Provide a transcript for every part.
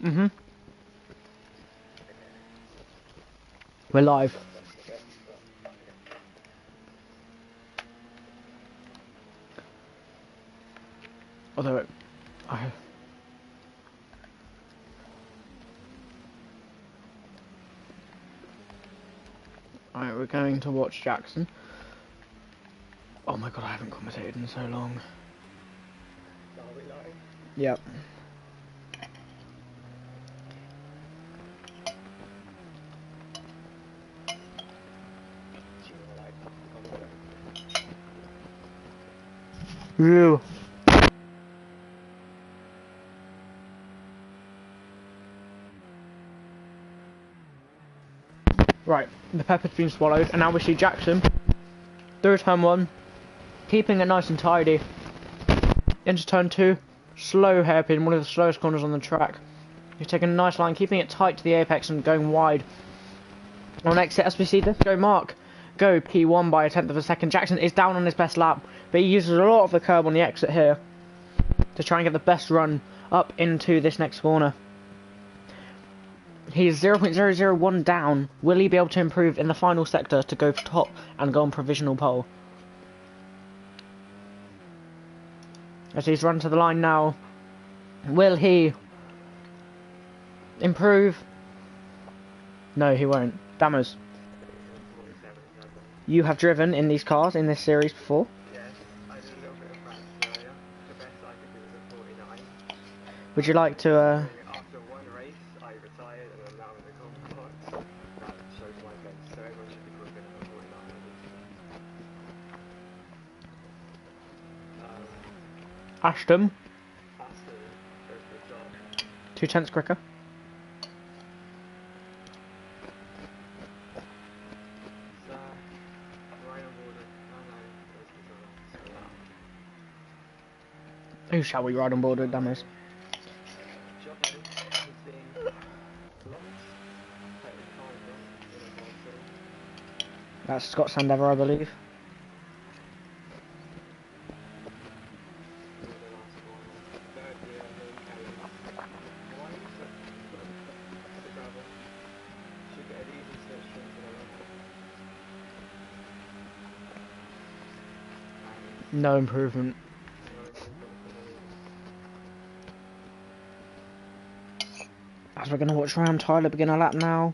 Mm-hmm. We're live. Although Alright, we're going to watch Jackson. Oh my god, I haven't commentated in so long. Yep. Ew. Right, the pepper's been swallowed, and now we see Jackson through turn 1, keeping it nice and tidy. Into turn 2, slow hairpin, one of the slowest corners on the track. He's taking a nice line, keeping it tight to the apex and going wide. On exit, as we see this Mark go P1 by a tenth of a second. Jackson is down on his best lap, but he uses a lot of the curb on the exit here to try and get the best run up into this next corner. He is 0.001 down. Will he be able to improve in the final sector to go for top and go on provisional pole? As he's run to the line now, will he improve? No, he won't. Dammers, you have driven in these cars in this series before. Yes, I did a little bit of practice earlier. The best I could do was a 49. Would you like to After one race, I retired and I'm now in the complex. That shows my best, so everyone should be quicker than a 49. Ashton Aston goes for the top. 2 tenths quicker? So, right on board. Who shall we ride on board with, Dammers? That's Scott Sandever, I believe. No improvement. As we're going to watch Ram Tyler begin a lap now.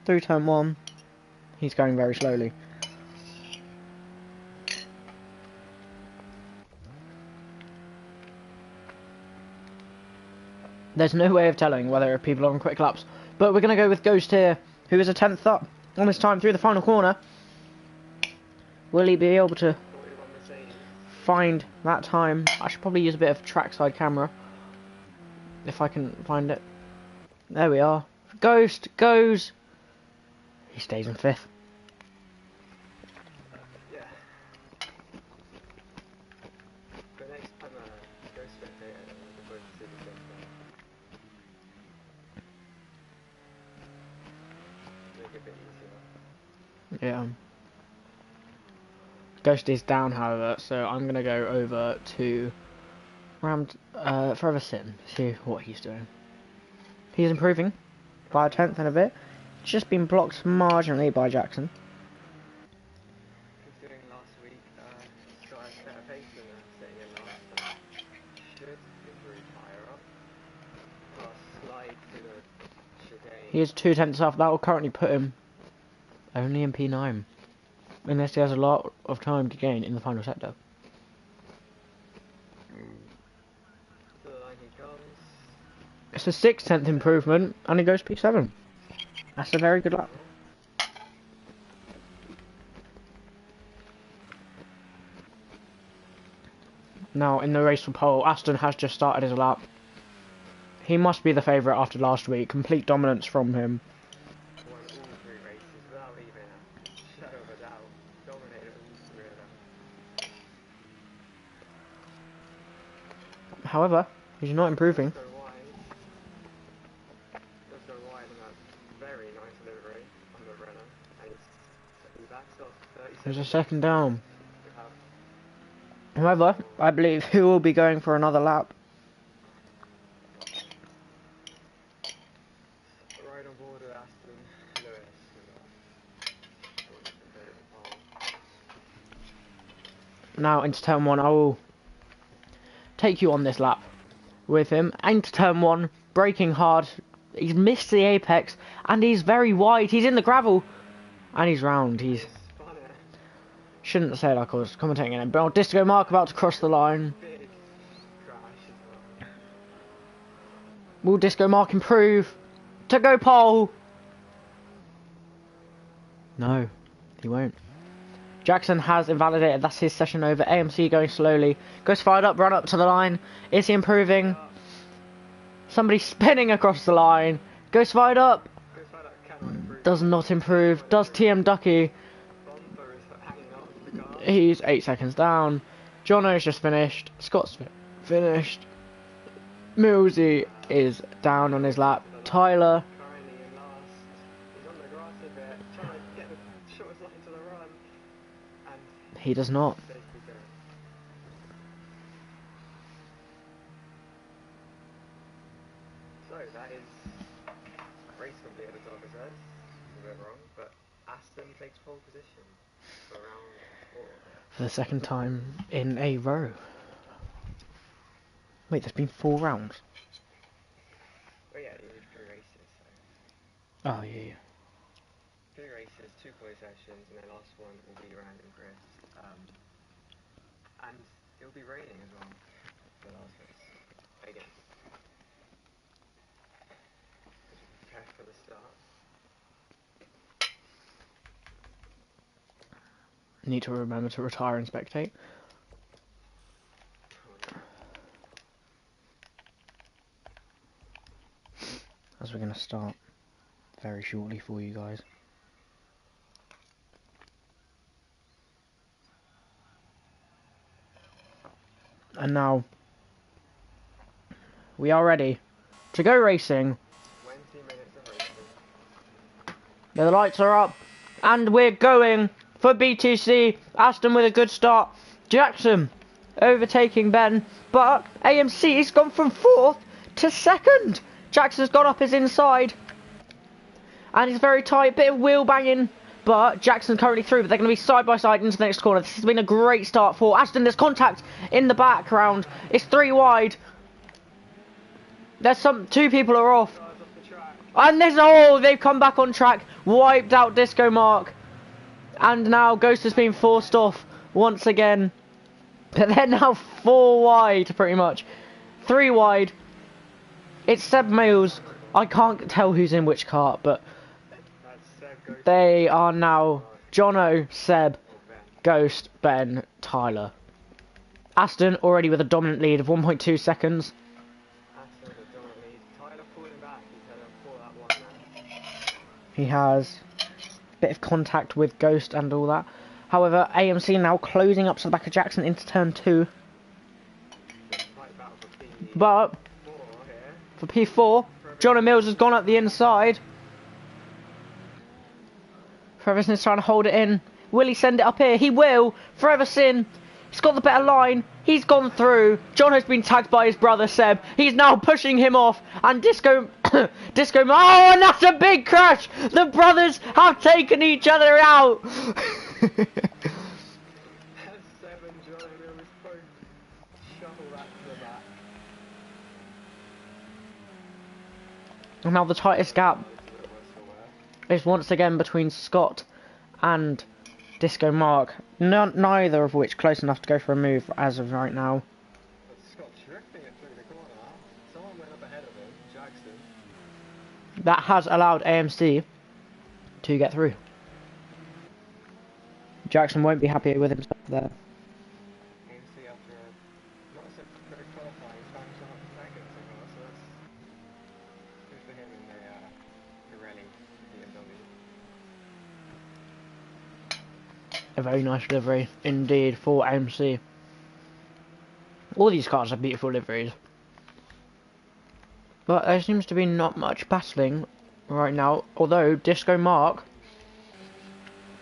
Through turn 1. He's going very slowly. There's no way of telling whether people are on quick laps. But we're going to go with Ghost here, who is a 10th up on this time through the final corner. Will he be able to find that time? I should probably use a bit of trackside camera, if I can find it. There we are. Ghost goes. He stays in 5th. Yeah. But next time, Ghost spectator, we're both city spectator. Make it a bit easier. Yeah. Ghost is down, however, so I'm gonna go over to Ram further Sin, see what he's doing. He's improving by a tenth and a bit. Just been blocked marginally by Jackson. Considering last week, Scott had better pace than sitting in last, should improve higher up. Plus slide to the chicane. He is 2 tenths off. That will currently put him only in P9, unless he has a lot of time to gain in the final sector. To the line he comes. It's a 6 tenth improvement, and he goes P7. That's a very good lap. Now, in the race for pole, Aston has just started his lap. He must be the favourite after last week. Complete dominance from him. Won all 3 races without even a shadow of a doubt. Dominated all 3 of them. However, he's not improving. Go wide. Does go wide in that very nice livery on the Renner. And he's back still 30 There's a seconds. second down. However, I believe he will be going for another lap. now into turn 1. I will take you on this lap with him. Into turn 1, braking hard. He's missed the apex, and he's very wide. He's in the gravel, and he's round. He's shouldn't say like I was commentating it, but Disco Mark about to cross the line. Will Disco Mark improve to go pole? No, he won't. Jackson has invalidated. That's his session over. AMC going slowly. Goes fired up, run up to the line. Is he improving? Somebody spinning across the line. Goes fired up. Does not improve. Does TM Ducky. He's 8 seconds down. Jono's just finished. Scott's finished. Millsy is down on his lap. Tyler. He does not. So that is race complete at the top of that. A bit wrong, but Aston takes pole position for round 4. For the second time in a row. Wait, there's been 4 rounds. Oh yeah, you did 3 races. So. Oh yeah. 3 races, 2 quali sessions, and the last one will be random Chris. And it'll be raining as well. The last race. Again. Prepare for the start. Need to remember to retire and spectate. As we're going to start very shortly for you guys. And now we are ready to go racing. 20 minutes of racing. The lights are up and we're going for BTC. Aston with a good start. Jackson overtaking Ben, but AMC has gone from 4th to 2nd. Jackson's got up his inside and it's very tight, bit of wheel banging, but Jackson's currently through, but they're going to be side by side into the next corner. This has been a great start for Aston. There's contact in the background. It's 3 wide. There's 2 people are off. And there's, they've come back on track. Wiped out Disco Mark. And now Ghost has been forced off once again. But they're now 4 wide, pretty much. 3 wide. It's Seb Males. I can't tell who's in which cart, but they are now Jono, Seb, Ghost, Ben, Tyler. Aston already with a dominant lead of 1.2 seconds. Aston with a dominant lead. Tyler pulling back. He's had a pull that one now. He has a bit of contact with Ghost and all that. However, AMC now closing up to the back of Jackson into turn 2. But for P4, Jono Mills has gone up the inside. Ferguson's trying to hold it in. Will he send it up here? He will. Ferguson. He's got the better line. He's gone through. John has been tagged by his brother Seb. He's now pushing him off. And Disco... Oh, and that's a big crash. The brothers have taken each other out. And now the tightest gap is once again between Scott and Disco Mark. Neither of which close enough to go for a move as of right now. Scott drifting it through the corner. Someone went up ahead of him, Jackson. That has allowed AMC to get through. Jackson won't be happy with himself there. AMC after not so very qualifying, found himself up to second so far, so that's good for him in the rally BMW. A very nice livery indeed for AMC. All these cars are beautiful liveries. But there seems to be not much battling right now, although Disco Mark,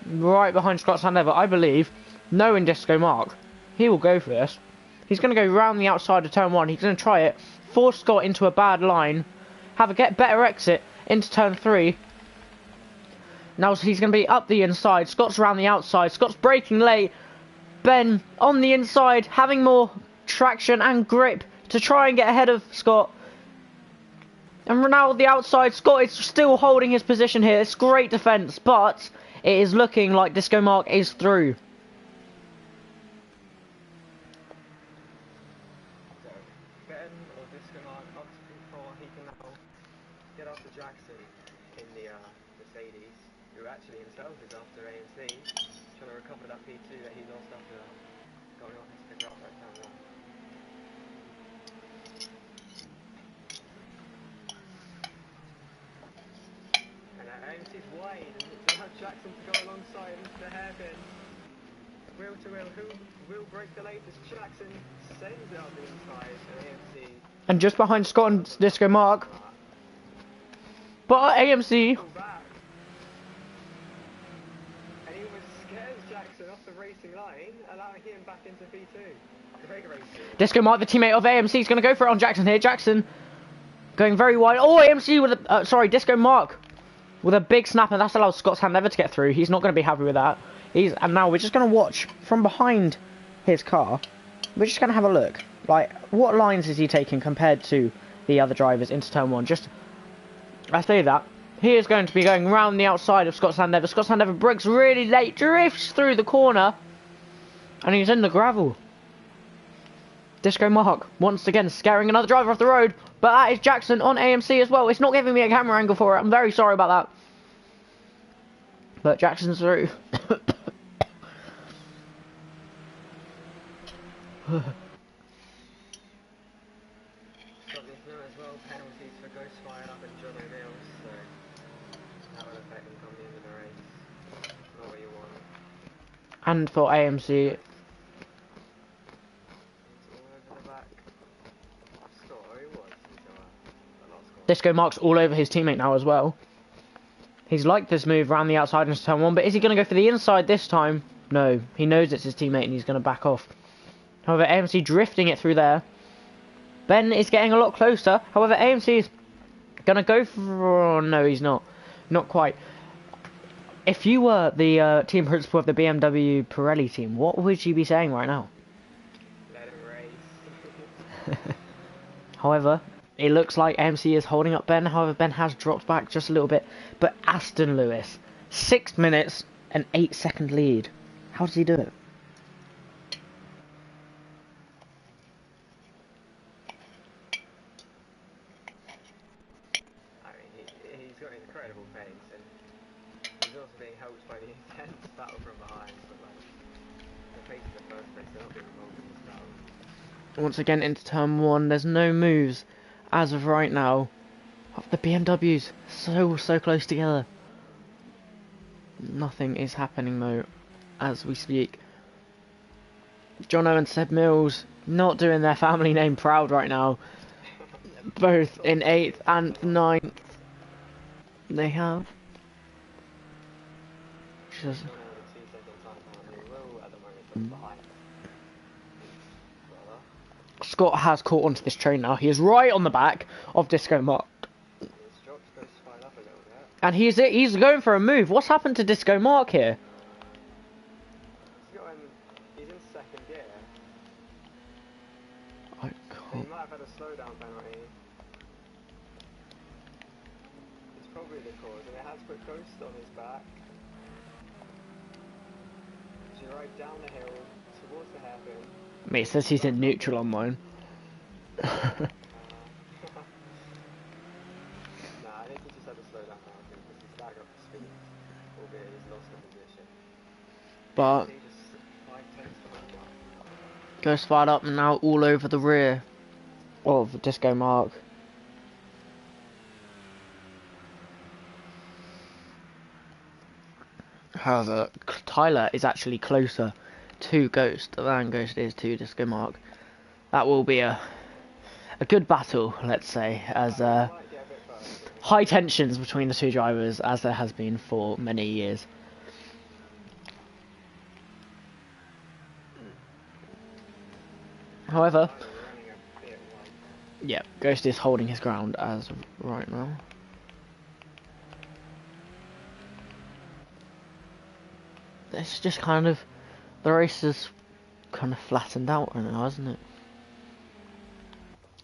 right behind Scott Sandever, I believe, knowing Disco Mark, he will go for this. He's going to go round the outside of turn 1, he's going to try it, force Scott into a bad line, have a better exit into turn 3. Now he's going to be up the inside, Scott's around the outside, Scott's braking late, Ben on the inside, having more traction and grip to try and get ahead of Scott. And Ronaldo the outside. Scott is still holding his position here. It's great defence, but it is looking like Disco Mark is through. So, Ben or Disco Mark up to P4, he can now get after Jackson in the Mercedes, who actually himself is after AMC, trying to recover that P2 that he lost after going off his pit right down there. And AMC's wide, and they have Jackson to go alongside into the hairpin. Wheel to wheel, who will break the latest? Jackson sends it on the inside, and AMC. And just behind Scott and Disco Mark. But AMC. Back. And he almost scares Jackson off the racing line, allowing him back into P2. Great racing. Disco Mark, the teammate of AMC, is going to go for it on Jackson here. Jackson going very wide. Oh, AMC with a... sorry, Disco Mark with a big snap, and that's allowed Scott's hand never to get through. He's not going to be happy with that. And now we're just going to watch from behind his car. We're just going to have a look. Like, what lines is he taking compared to the other drivers into turn one? Just, I say that. He is going to be going around the outside of Scott Sandever. Scott Sandever brakes really late, drifts through the corner, and he's in the gravel. Disco Mark, once again, scaring another driver off the road, but that is Jackson on AMC as well. It's not giving me a camera angle for it. I'm very sorry about that. But Jackson's through. Got this now as well, penalties for Ghost fired up and John O'Neill, so that will affect him come the end of the race. Not what you want. And for AMC, It's all over the back. Scott, oh he was, a lot score. Disco Mark's all over his teammate now as well. He's liked this move around the outside into turn one, but is he going to go for the inside this time? No, he knows it's his teammate and he's going to back off. However, AMC drifting it through there. Ben is getting a lot closer. However, AMC is going to go for... no, he's not. Not quite. If you were the team principal of the BMW Pirelli team, what would you be saying right now? Let him race. However, it looks like AMC is holding up Ben. However, Ben has dropped back just a little bit. But Aston Lewis, 6 minutes and 8-second lead. How does he do it? He's got incredible pace, and he's also being helped by the intense battle from behind. But like the pace of the first race, they're not being involved in this battle. Once again into turn one. There's no moves as of right now. The BMWs so close together. Nothing is happening though as we speak. Jono and Seb Mills not doing their family name proud right now. Both in 8th and 9th. They have. Just... Scott has caught onto this train now. He is right on the back of Disco Mark. And he's going for a move. What's happened to Disco Mark here? He's in second gear. I He can't. might have had a slowdown penalty. It's probably the cause, and it has put Ghost on his back. So you ride down the hill towards the hairpin. Mate, it says he's in neutral on mine. Nah, I think he just had a slowdown penalty because he staggered up the speed, albeit he's lost the position. But He just 5/10 behind up. Ghost fired up and now all over the rear of Disco Mark. However, Tyler is actually closer to Ghost than Ghost is to Disco Mark. That will be a good battle, let's say, as Might get a bit further. high tensions between the two drivers, as there has been for many years. However, Running a bit wide. yeah, Ghost is holding his ground as of right now. It's just kind of, the race is kind of flattened out right now, hasn't it?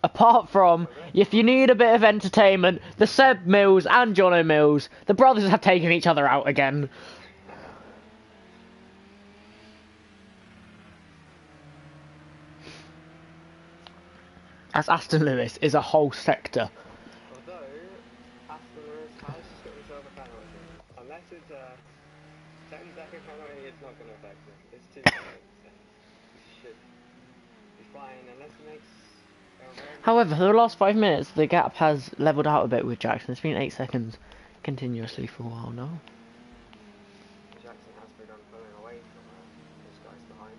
Apart from, if you need a bit of entertainment, the Seb Mills and Jono Mills, the brothers have taken each other out again. As Aston Lewis is a whole sector. Although, Aston Lewis has just got himself a penalty. Unless it's a 10-second penalty, it's not going to affect him. It's 2 seconds. He should be fine unless he makes a red. However, for the last 5 minutes, the gap has levelled out a bit with Jackson. It's been 8 seconds continuously for a while now. Jackson has begun pulling away from those guys behind.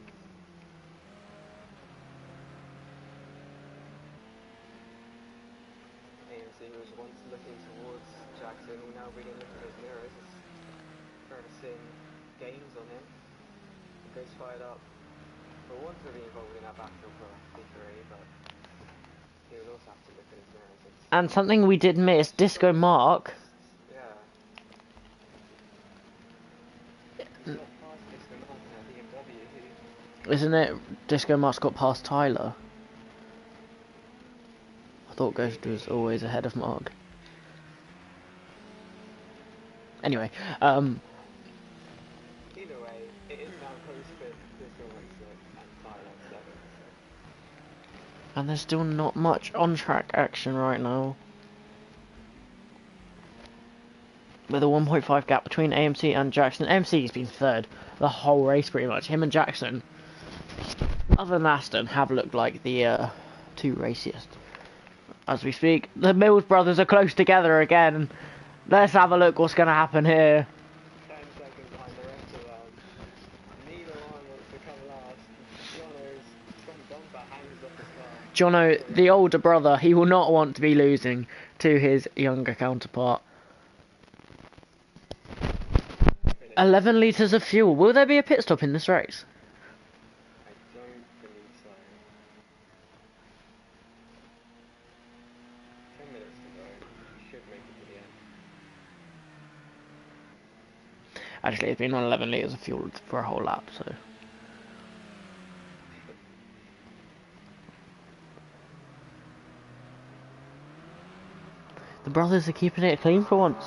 AMC was once looking towards Jackson, will now begin looking at his mirrors. It's noticing gains on him. He goes fired up. But wants to be involved in that battle for victory, but he will also have to look at his mirrors. And something we did miss, Disco Mark. Yeah. He's not past Disco Mark in that BMW. Isn't it? Disco Mark's got past Tyler. I thought Ghost was always ahead of Mark. Anyway, Either way, it is now close to Disco Mark 6 and Tyler 7. and there's still not much on-track action right now. With a 1.5 gap between AMC and Jackson. AMC's been third the whole race pretty much. Him and Jackson, other than Aston, have looked like the two raciest. As we speak, the Mills brothers are close together again. Let's have a look what's going to happen here. 10 seconds behind the rest of them. Neither one wants to come last. Jono's front bumper hangs off the car. Jono, the older brother, he will not want to be losing to his younger counterpart. 11 litres of fuel. Will there be a pit stop in this race? I don't believe so. 10 minutes to go. You should make it to the end. Actually, it's been on 11 litres of fuel for a whole lap, so... The brothers are keeping it clean for once.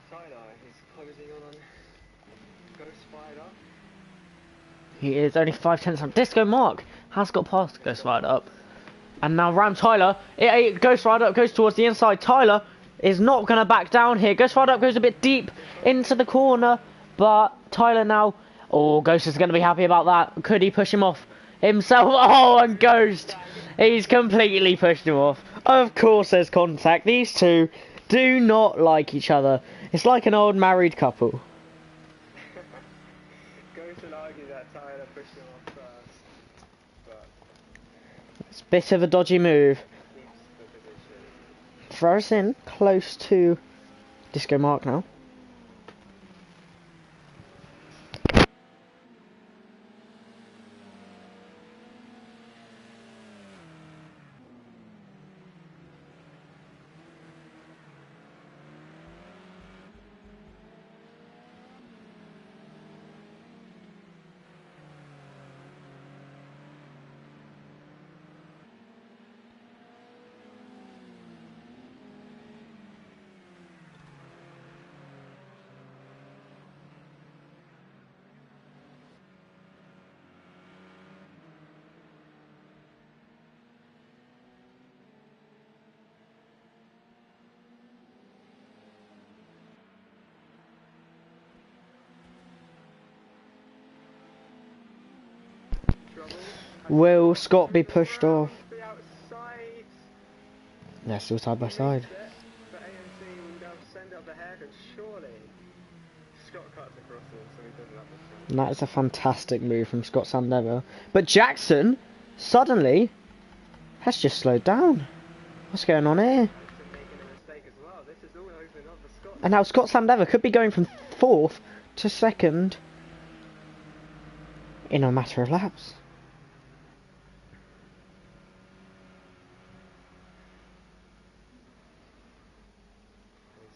Tyler is closing on Ghost Spider. He is only 5/10 on Disco Mark has got past Ghost Rider up. And now Ram Tyler, Ghost Rider up goes towards the inside. Tyler is not going to back down here. Ghost Rider up goes a bit deep into the corner. But Tyler now, oh, Ghost is going to be happy about that. Could he push him off himself? Oh, and Ghost, he's completely pushed him off. Of course there's contact. These two do not like each other. It's like an old married couple. Ghost would argue that Tyler pushed him off first, but It's a bit of a dodgy move. keeps the position. Throws in close to Disco Mark now. Will Scott be pushed off? Be outside. They're still side by side. But AMC will now send up the haircut, surely. Scott cuts across him, so he doesn't have the And that is a fantastic move from Scott Sandever. But Jackson, suddenly, has just slowed down. What's going on here? making a mistake as well. This is all opening up for Scott. And now Scott Sandever could be going from 4th to 2nd in a matter of laps.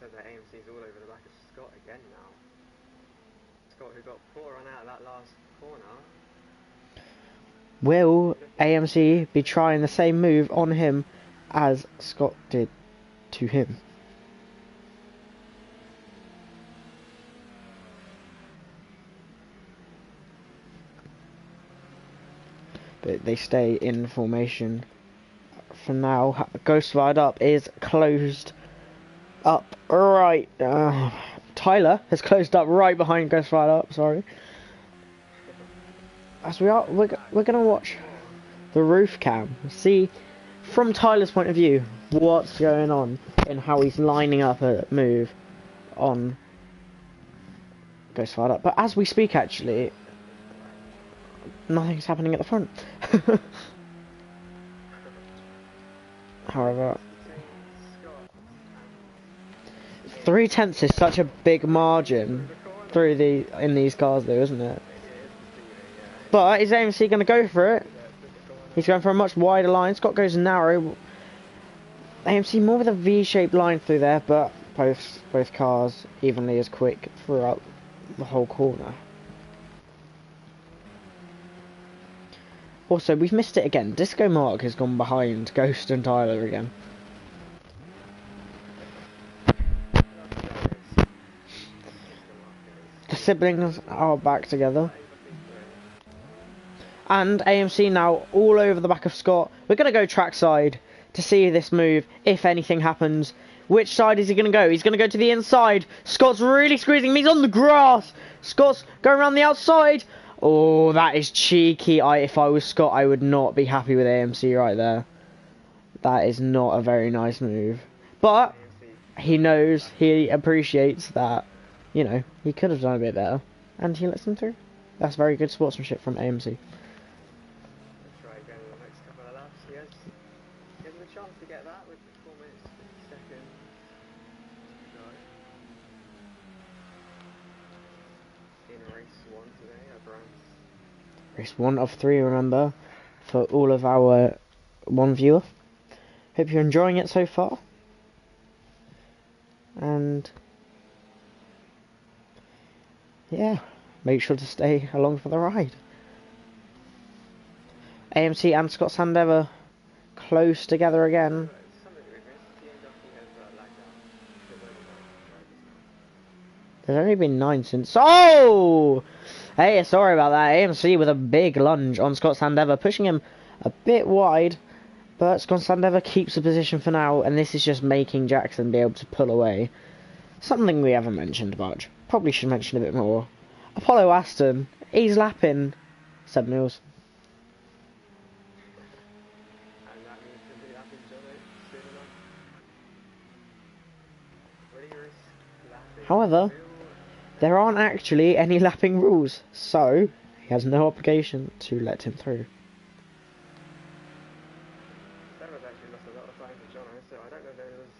said that AMC's all over the back of Scott again now. Scott, who got poor run out of that last corner. Will AMC be trying the same move on him as Scott did to him? But they stay in formation for now. Ghost Ride Up is closed up right. Tyler has closed up right behind Ghost Ride Up. Sorry. As we're gonna watch the roof cam, see from Tyler's point of view what's going on and how he's lining up a move on Ghost Ride Up. But as we speak, actually, nothing's happening at the front. However, 3/10 is such a big margin in these cars, though, isn't it? But is AMC going to go for it? He's going for a much wider line. Scott goes narrow. AMC more with a V-shaped line through there, but both cars evenly as quick throughout the whole corner. Also, we've missed it again. Disco Mark has gone behind Ghost and Tyler again. The siblings are back together. And AMC now all over the back of Scott. We're going to go trackside to see this move, if anything happens. Which side is he going to go? He's going to go to the inside. Scott's really squeezing him. He's on the grass. Scott's going around the outside. Oh, that is cheeky. If I was Scott, I would not be happy with AMC right there. That is not a very nice move. But he knows, he appreciates that, you know, he could have done a bit better. And he lets him through. That's very good sportsmanship from AMC. Let's try again in the next couple of laps. He has a chance to get that with 4 minutes 50 seconds. No. In race 1 today at Gran. Race 1 of 3, remember, for all of our one viewer. Hope you're enjoying it so far. And yeah, make sure to stay along for the ride. AMC and Scott Sandever close together again. There's only been 9 since. Oh! Hey, sorry about that. AMC with a big lunge on Scott Sandever, pushing him a bit wide. But Scott Sandever keeps the position for now, and this is just making Jackson be able to pull away. Something we haven't mentioned much. Probably should mention a bit more. Apollo Aston, he's lapping 7 Mills. And that means to be lapping Johnny soon enough. However, there aren't actually any lapping rules, so he has no obligation to let him through. Sarah's actually lost a lot of time to Johnny, so I don't know if there was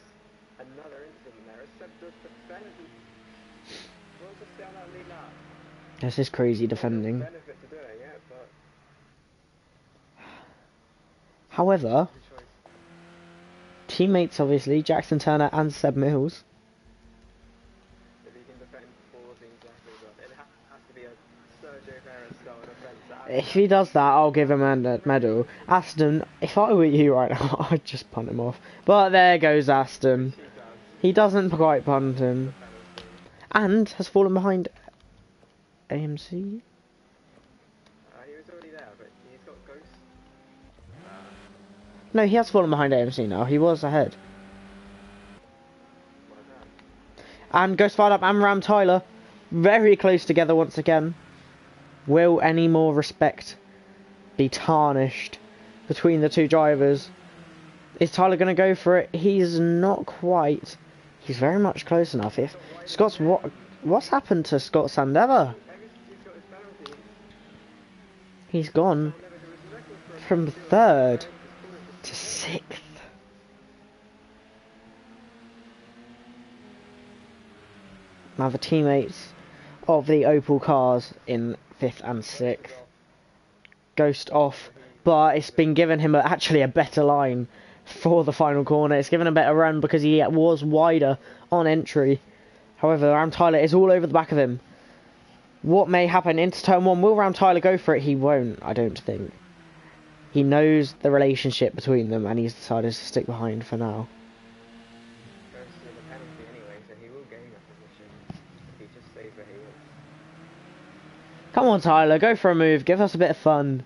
another incident there. Except the benefit. What's the stay on that lead lap? This is crazy defending. Benefit to doing it, but However, good choice. teammates obviously, Jackson Turner and Seb Mills. If he can defend forwards exactly, but it has to be a Sergio Perez style defense. If he does that, I'll give him a medal. Aston, if I were you right now, I'd just punt him off. But there goes Aston. He doesn't quite punt him. And has fallen behind AMC. He was already there, but he's got Ghost. No, he has fallen behind AMC now. He was ahead. What is that? And Ghost Fired Up and Ram Tyler very close together once again. Will any more respect be tarnished between the two drivers? Is Tyler going to go for it? He's not quite. He's very much close enough. If Scott's what's happened to Scott Sandever? He's gone from 3rd to 6th. Now the teammates of the Opel cars in 5th and 6th. Ghost off, but it's been given him actually a better line for the final corner. It's given a better run because he was wider on entry. However, Ram Tyler is all over the back of him. What may happen into turn 1? Will Ram Tyler go for it? He won't, I don't think. He knows the relationship between them and he's decided to stick behind for now. Goes to the penalty anyway, so he will gain that position if he just stays where he is. Come on, Tyler, go for a move. Give us a bit of fun.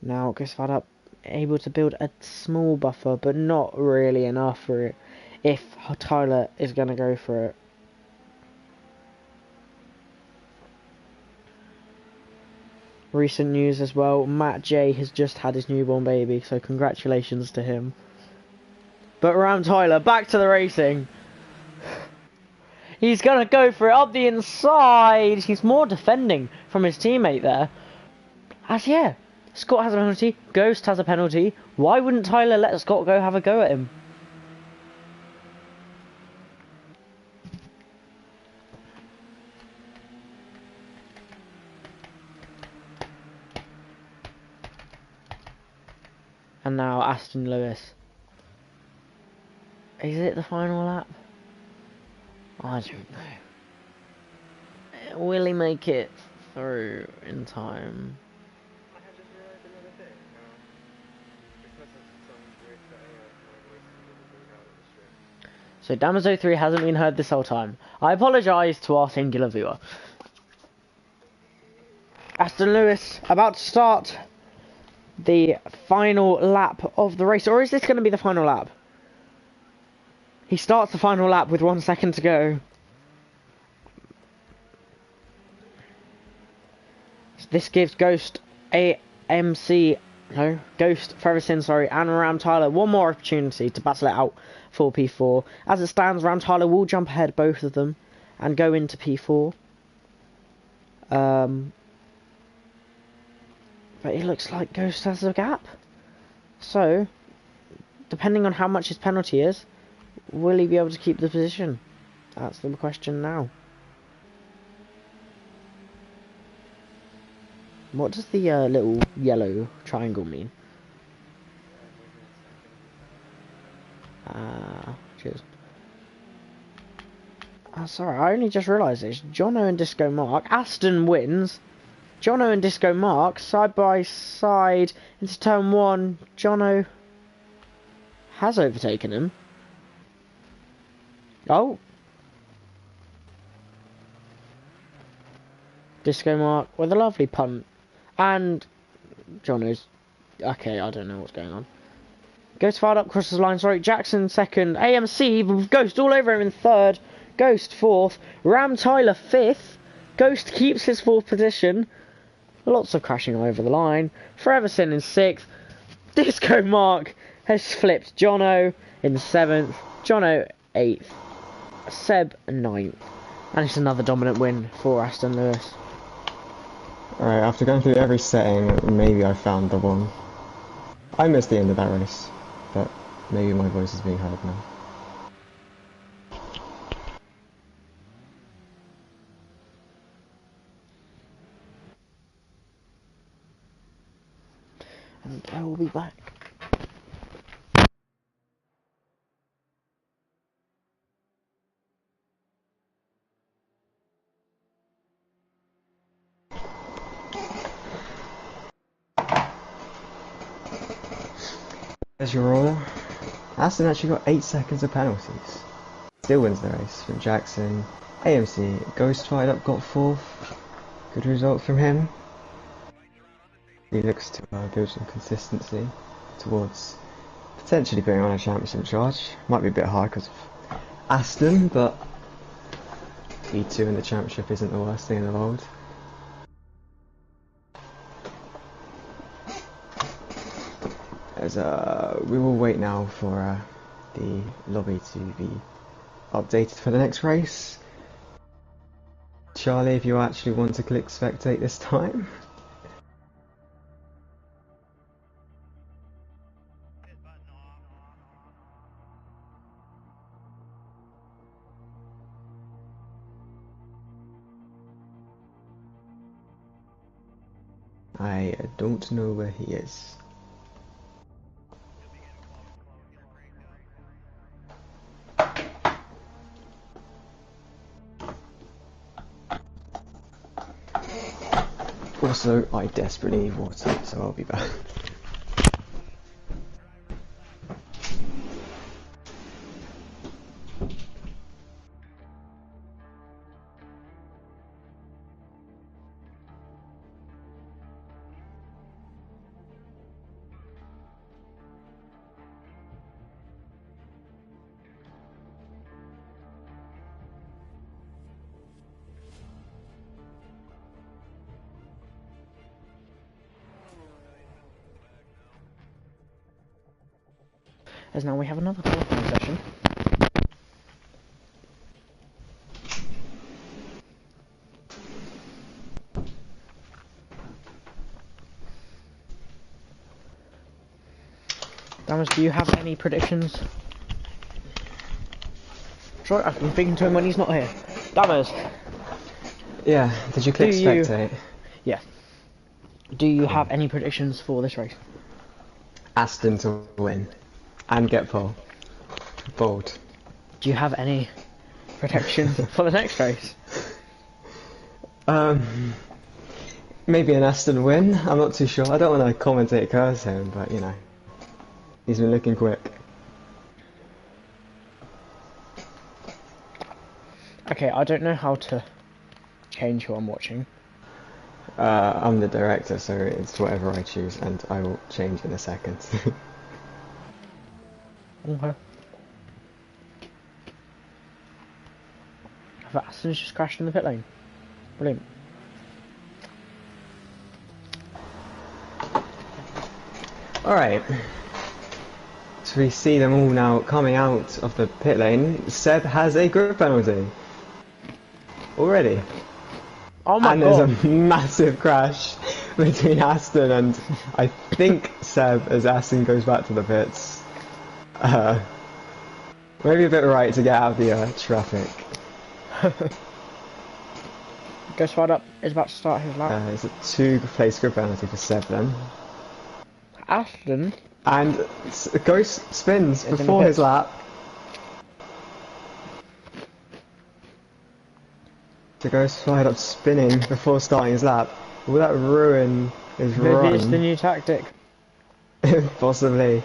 Now, Gusfad able to build a small buffer, but not really enough for it if Tyler is going to go for it. Recent news as well, Matt J has just had his newborn baby, so congratulations to him. But Ram Tyler, back to the racing. He's going to go for it up the inside. He's more defending from his teammate there. As yeah, Scott has a penalty, Ghost has a penalty. Why wouldn't Tyler let Scott go have a go at him? And now Aston Lewis. Is it the final lap? I don't know. Will he make it through in time? I have just realised another thing. Because of some weird setting up, my voice isn't being heard on the stream. So Damaso 3 hasn't been heard this whole time. I apologise to our singular viewer. Aston Lewis about to start the final lap of the race. Or is this going to be the final lap? He starts the final lap with 1 second to go. This gives Ghost Ghost Ferguson, and Ram Tyler one more opportunity to battle it out for P4. As it stands, Ram Tyler will jump ahead both of them and go into P4. But it looks like Ghost has a gap. So, depending on how much his penalty is, will he be able to keep the position? That's the question now. What does the little yellow triangle mean? Cheers. Sorry, I only just realised this. Jono and Disco Mark. Aston wins. Jono and Disco Mark side by side into turn 1. Jono has overtaken him. Oh. Disco Mark with a lovely punt. And Jono's... Okay, I don't know what's going on. Ghost fired up, crosses the line, sorry. Jackson second. AMC with Ghost all over him in third. Ghost fourth. Ram Tyler fifth. Ghost keeps his fourth position. Lots of crashing over the line. Foreverson in sixth. Disco Mark has flipped Jono in seventh. Jono eighth. Seb ninth. And it's another dominant win for Aston Lewis. Alright, after going through every setting, maybe I found the one. I missed the end of that race, but maybe my voice is being heard now. And I will be back. There's your order. Aston actually got 8 seconds of penalties. Still wins the race from Jackson. AMC, Ghost fired up, got 4th. Good result from him. He looks to build some consistency towards potentially putting on a championship charge. Might be a bit hard because of Aston, but P2 in the championship isn't the worst thing in the world. We will wait now for the lobby to be updated for the next race. Charlie, if you actually want to click spectate this time. I don't know where he is. Also, I desperately need water, so I'll be back. As now we have another qualifying session. Damas, do you have any predictions? Sorry, I've been speaking to him when he's not here. Damas! Yeah, did you click spectate? Yeah. Do you have any predictions for this race? Aston to win. And get pole. Bold. Do you have any predictions for the next race? Maybe an Aston win, I'm not too sure. I don't want to commentate curse him, but you know. He's been looking quick. Okay, I don't know how to change who I'm watching. I'm the director, so it's whatever I choose, and I will change in a second. Okay. Aston's just crashed in the pit lane. Brilliant. Alright. So we see them all now coming out of the pit lane. Seb has a group penalty. Already. Oh my and god. there's a massive crash between Aston and I think Seb as Aston goes back to the pits. Maybe a bit right to get out of the traffic. Ghost Rider is about to start his lap. It's a 2-place group penalty for Seb then. Aston. And Ghost spins Is in the before his pits. lap. So Ghost right up spinning before starting his lap. Will that ruin his Maybe run? it's the new tactic. Possibly.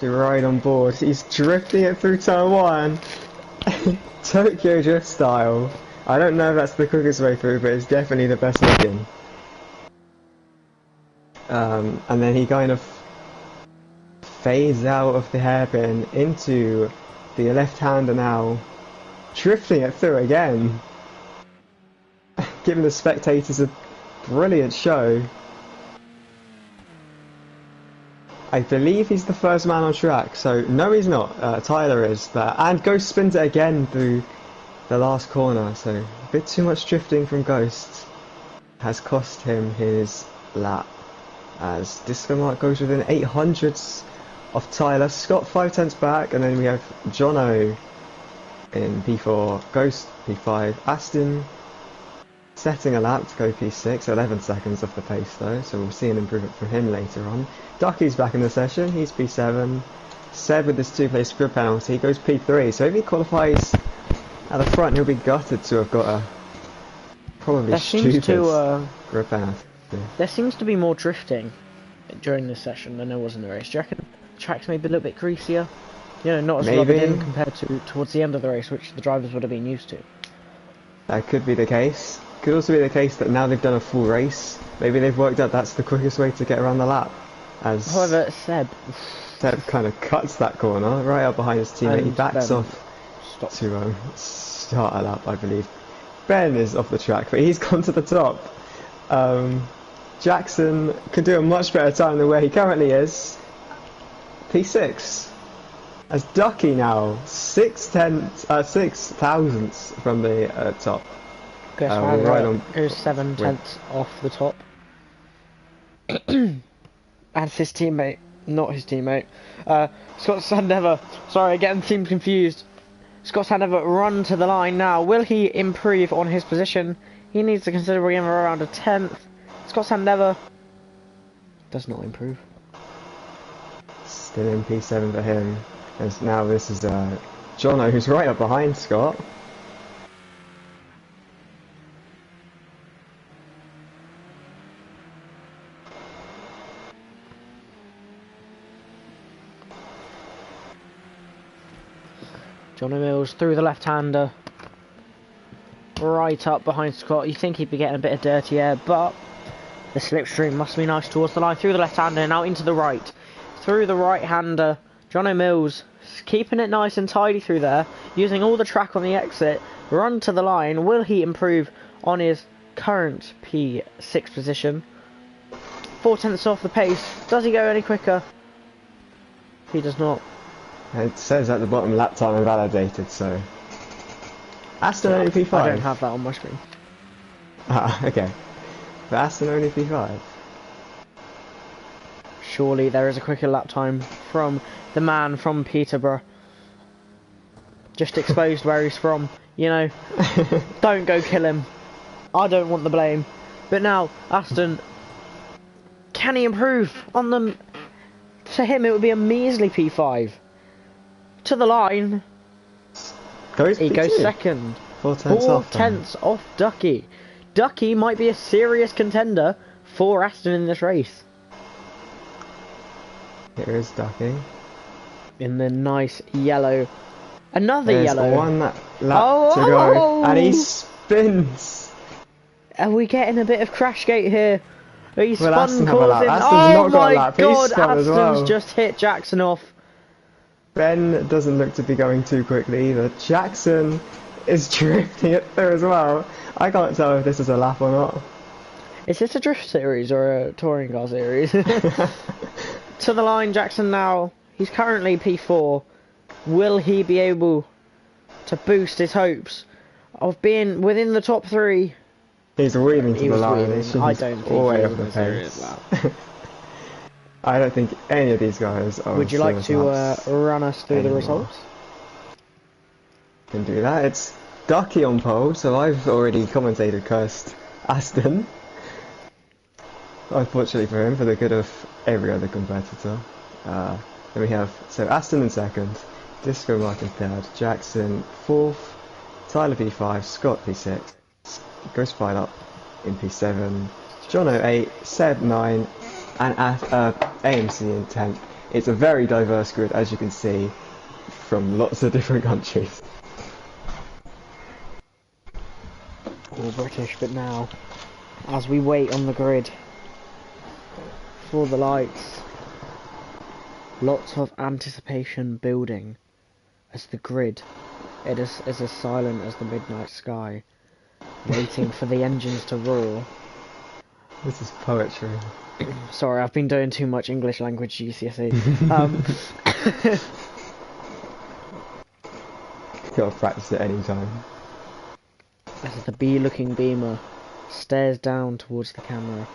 To ride on board. He's drifting it through turn 1. Tokyo Drift style. I don't know if that's the quickest way through, but it's definitely the best looking. And then he kind of fades out of the hairpin into the left-hander now, drifting it through again, giving the spectators a brilliant show. I believe he's the first man on track, so no he's not, Tyler is, and Ghost spins it again through the last corner, so a bit too much drifting from Ghost has cost him his lap, as Disco Mark goes within 800ths of Tyler. Scott 5/10 back, and then we have Jono in P4, Ghost P5, Aston setting a lap to go P6, 11 seconds off the pace though, so we'll see an improvement from him later on. Ducky's back in the session, he's P7. Seb with this 2-place grid penalty goes P3, so if he qualifies at the front he'll be gutted to have got a probably stupid grid penalty. There seems to be more drifting during this session than there was in the race. Do you reckon the track's maybe a little bit greasier? You know, not as rubbed in compared to towards the end of the race, which the drivers would have been used to. That could be the case. Could also be the case that now they've done a full race, maybe they've worked out that's the quickest way to get around the lap. As However, Seb kind of cuts that corner right up behind his teammate, he And backs Ben off stopped. to start a lap, I believe. Ben is off the track, but he's gone to the top. Jackson could do a much better time than where he currently is. P6. As Ducky now, 6 thousandths from the top. Right on goes 7/10 off the top. And his teammate, not his teammate, Scott Sandever, sorry, again, seems confused. Scott Sandever run to the line now. Will he improve on his position? He needs to consider bringing him around a 10th. Scott Sandever does not improve. Still in P7 for him. And now this is Jono, who's right up behind Scott. Johnny Mills through the left-hander. Right up behind Scott. You think he'd be getting a bit of dirty air, but the slipstream must be nice towards the line. Through the left-hander, now into the right. Through the right-hander. Johnny Mills keeping it nice and tidy through there. Using all the track on the exit. Run to the line. Will he improve on his current P6 position? 4/10 off the pace. Does he go any quicker? He does not. It says at the bottom lap time invalidated, so Aston only P5. I don't have that on my screen. Ah, okay. But Aston only P5. Surely there is a quicker lap time from the man from Peterborough. Just exposed where he's from, you know. Don't go kill him. I don't want the blame. But now, Aston, can he improve on them? To him it would be a measly P5. To the line. He goes second. 4/10 off Ducky. Ducky might be a serious contender for Aston in this race. Here is Ducky. In the nice yellow. Another There's yellow. One lap to go. And he spins. Are we getting a bit of Crashgate here? He's spun Aston causing. Oh my god, Aston's just hit Jackson off. Ben doesn't look to be going too quickly either. Jackson is drifting it through as well. I can't tell if this is a lap or not. Is this a drift series or a touring car series? To the line, Jackson now. He's currently P4. Will he be able to boost his hopes of being within the top 3? He's weaving to the line. I don't think all way he off the was a serious pace. I don't think any of these guys are. Would you like to run us through the results? Can do that. It's Ducky on pole, so I've already commentated cursed Aston. Unfortunately for him, for the good of every other competitor. Then we have Aston in second, Disco Mark in third, Jackson fourth, Tyler P5, Scott P6, Ghost Fight up in P7, Jono 8, Seb 9, and AMC in 10th. It's a very diverse grid, as you can see, from lots of different countries. All British, but now, as we wait on the grid for the lights, lots of anticipation building as the grid is as silent as the midnight sky, waiting for the engines to roar. This is poetry. Sorry, I've been doing too much English language GCSE. Gotta practice it any time. As the bee-looking beamer stares down towards the camera,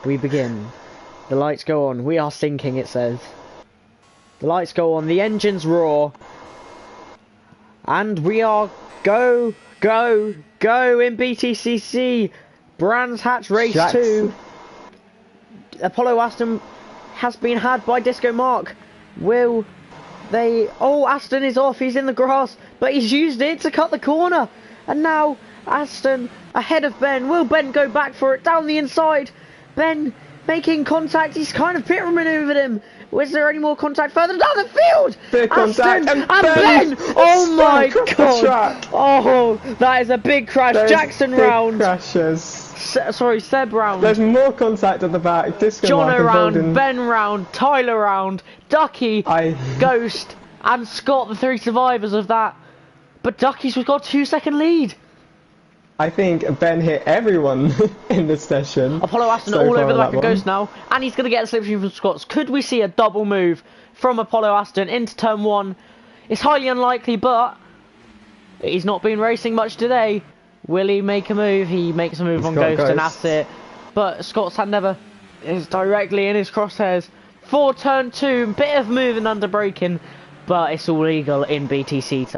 we begin. The lights go on. We are sinking, it says. The lights go on. The engines roar. And we are go in BTCC. Brands Hatch Race Jackson. 2. Apollo Aston has been had by Disco Mark. Will they... Oh, Aston is off. He's in the grass. But he's used it to cut the corner. And now Aston ahead of Ben. Will Ben go back for it down the inside? Ben making contact. He's kind of pit manoeuvred him. Was there any more contact further down the field? Big contact and Ben! Oh my god! Oh, that is a big crash. There's Jackson big round. Crashes. Sorry, Seb round. There's more contact at the back. Disco Jono round, holding... Ben round, Tyler round, Ducky, Ghost, and Scott, the 3 survivors of that. But Ducky's got a 2-second lead. I think Ben hit everyone in this session. Apollo Aston all over the back of Ghost now, and he's going to get the slipstream from Scott's. Could we see a double move from Apollo Aston into turn 1? It's highly unlikely, but he's not been racing much today. Will he make a move? He makes a move on Ghost, and that's it. But Scott Sandever is directly in his crosshairs for turn 2. Bit of moving under braking, but it's all legal in BTCC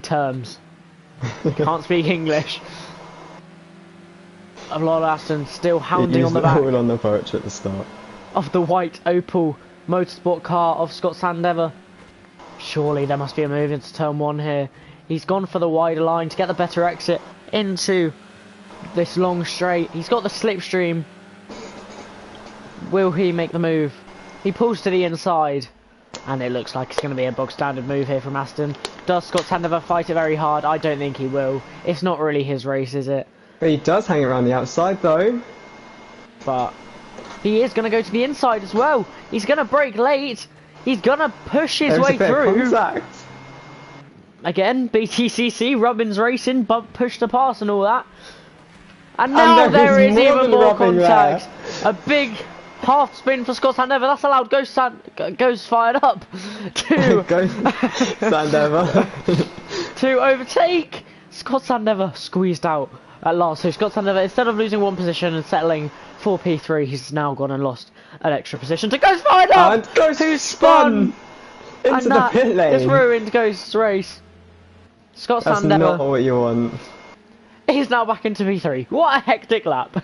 terms. Can't speak English. Lord Aston still hounding He's on the back all on the perch at the start. of the white Opel motorsport car of Scott Sandever. Surely there must be a move into turn 1 here. He's gone for the wider line to get the better exit into this long straight. He's got the slipstream. Will he make the move? He pulls to the inside. And it looks like it's going to be a bog standard move here from Aston. Does Scott Sandever fight it very hard? I don't think he will. It's not really his race, is it? But he does hang around the outside though. But he is going to go to the inside as well. He's going to brake late. He's going to push his way through. Contact. Again, BTCC, Robbins Racing, bump, push to pass and all that. And now there is even more contact. A big half spin for Scott Sandever. That's allowed. Goes fired up to Sandever to overtake. Scott Sandever squeezed out at last. So Scott Sandever, instead of losing one position and settling for P3, he's now gone and lost an extra position to Ghost fired up. And Ghost who spun into the pit lane. It's ruined Ghost's race. Scott That's Sandever. not what you want. He's now back into P3. What a hectic lap.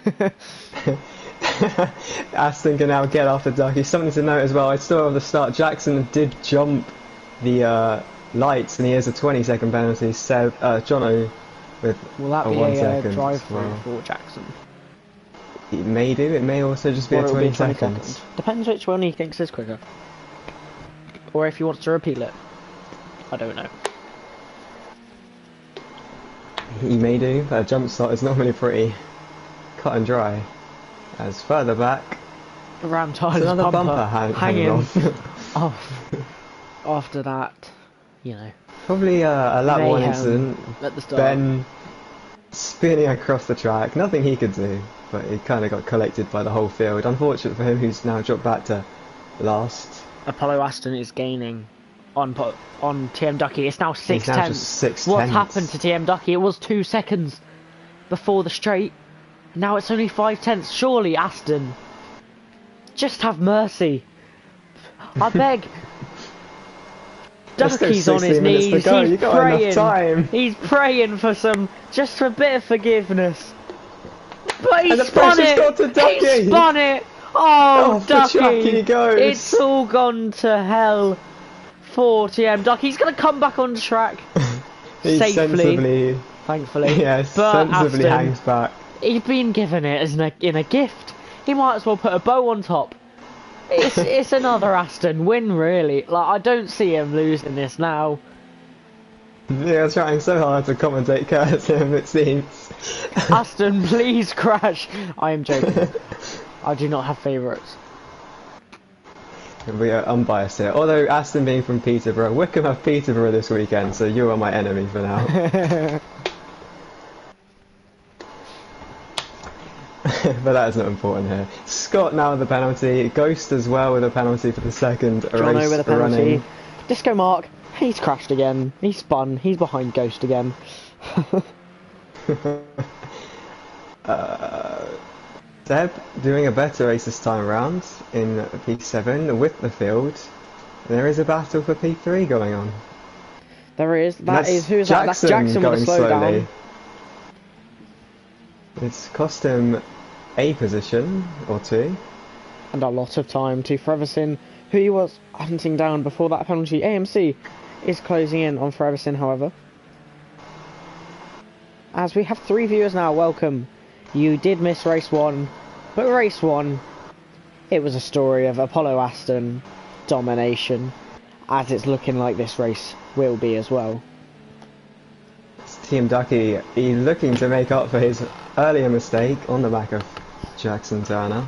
Aston can now get after Ducky. Something to note as well, I saw at the start Jackson did jump the lights and he has a 20-second penalty. Jono with Will that a be 1 a second drive as through well. for Jackson? It may do, it may also just be Or a it'll 20 be 20 seconds. Depends which one he thinks is quicker. Or if he wants to repeat it. I don't know. He may do, but a jump start is normally pretty cut and dry. As further back, Ram Tyler's another bumper hanging off. off. After that, you know. Probably a lap 1 mayhem incident. at the start. Ben spinning across the track, nothing he could do, but he kind of got collected by the whole field. Unfortunate for him, who's now dropped back to last. Apollo Aston is gaining on TM Ducky. It's now 6 He's now tenths. just 6 What's tenths. happened to TM Ducky? It was 2 seconds before the straight. Now it's only 5 tenths. Surely, Aston, just have mercy. I beg. Ducky's on his knees. He's praying. He's praying for just a bit of forgiveness. But he spun it. He spun it. Oh, Ducky! It's all gone to hell for TM Ducky. He's going to come back on track safely, thankfully. Yes, but sensibly Aston, hangs back. He's been given it as in a gift. He might as well put a bow on top. It's another Aston win, really. Like, I don't see him losing this now. Yeah, trying so hard to commentate Curtin, it seems. Aston, please crash. I am joking. I do not have favourites. We are unbiased here. Although Aston being from Peterborough, Wickham have Peterborough this weekend, so you are my enemy for now. But that is not important here. Scott now with the penalty. Ghost as well with a penalty for the second Jono race with a penalty. running. Disco Mark, he's crashed again. He's spun. He's behind Ghost again. Seb doing a better race this time around in P7 with the field. There is a battle for P3 going on. There is. Who is that? That's Jackson with a slowdown. It's cost him a position or 2. And a lot of time to Freverson, who he was hunting down before that penalty. AMC is closing in on Freverson, however. As we have 3 viewers now, welcome. You did miss race 1, but race 1, it was a story of Apollo Aston domination, as it's looking like this race will be as well. Team Ducky, he's looking to make up for his earlier mistake on the back of Jackson Turner.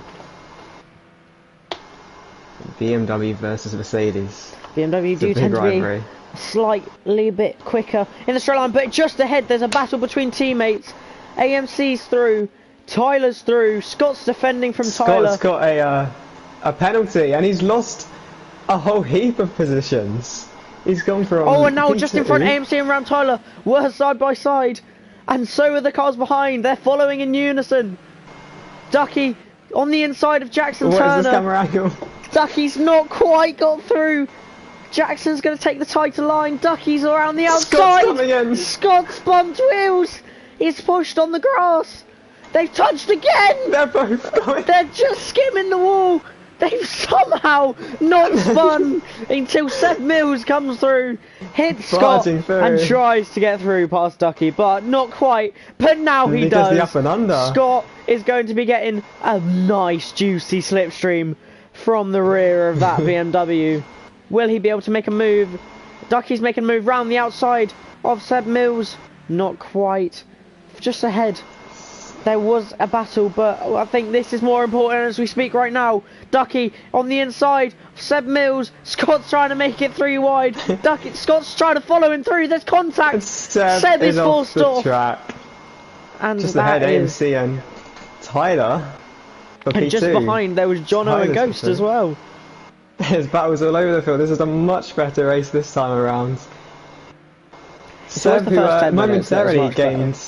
BMW versus Mercedes. BMW do tend to be slightly bit quicker in the straight line, but just ahead there's a battle between teammates. AMC's through, Tyler's through, Scott's defending from Tyler. Scott's got a penalty and he's lost a whole heap of positions. He's gone from and now just in front, AMC and Ram Tyler were side by side, and so are the cars behind. They're following in unison. Ducky on the inside of Jackson Turner. Where's this camera angle? Ducky's not quite got through Jackson's going to take the title line. Ducky's around the outside. Scott's coming in. Scott's bumped wheels. He's pushed on the grass. They've touched again. They're both going. They're just skimming the wall. They've somehow not spun until Seth Mills comes through, hits Scott, Barging through. and tries to get through past Ducky, but not quite. But now he does. The up and under. Scott is going to be getting a nice, juicy slipstream from the rear of that BMW. Will he be able to make a move? Ducky's making a move round the outside of Seb Mills. Not quite. Just ahead. There was a battle, but I think this is more important as we speak right now. Ducky on the inside, Seb Mills, Scott's trying to make it 3 wide. Scott's trying to follow him through, there's contact. Seb is forced off the track. And just that ahead is... AMC and Tyler for And P2. just behind there was Jono and Ghost as well. There's battles all over the field. This is a much better race this time around. Seb, who momentarily gained...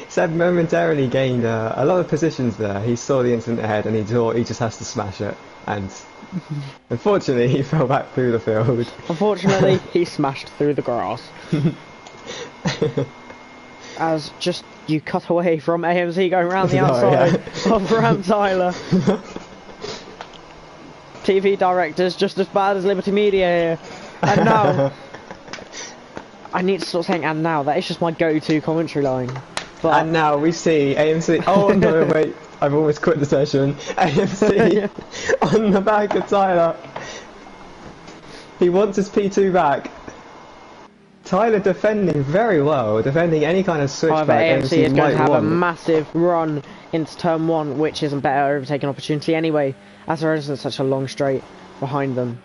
Seb momentarily gained a lot of positions there. He saw the incident ahead and he thought he just has to smash it. And unfortunately, he fell back through the field. Unfortunately, he smashed through the grass. As just you cut away from AMC going around the outside of Ram Tyler. TV directors just as bad as Liberty Media here. And now, I need to stop saying "and now." That is just my go-to commentary line. But and now we see AMC. Oh no, wait! I've almost quit the session. AMC on the back of Tyler. He wants his P2 back. Tyler defending very well, defending any kind of switchback. AMC is going to have a massive run into turn 1, which is a better overtaking opportunity anyway, as there isn't such a long straight behind them.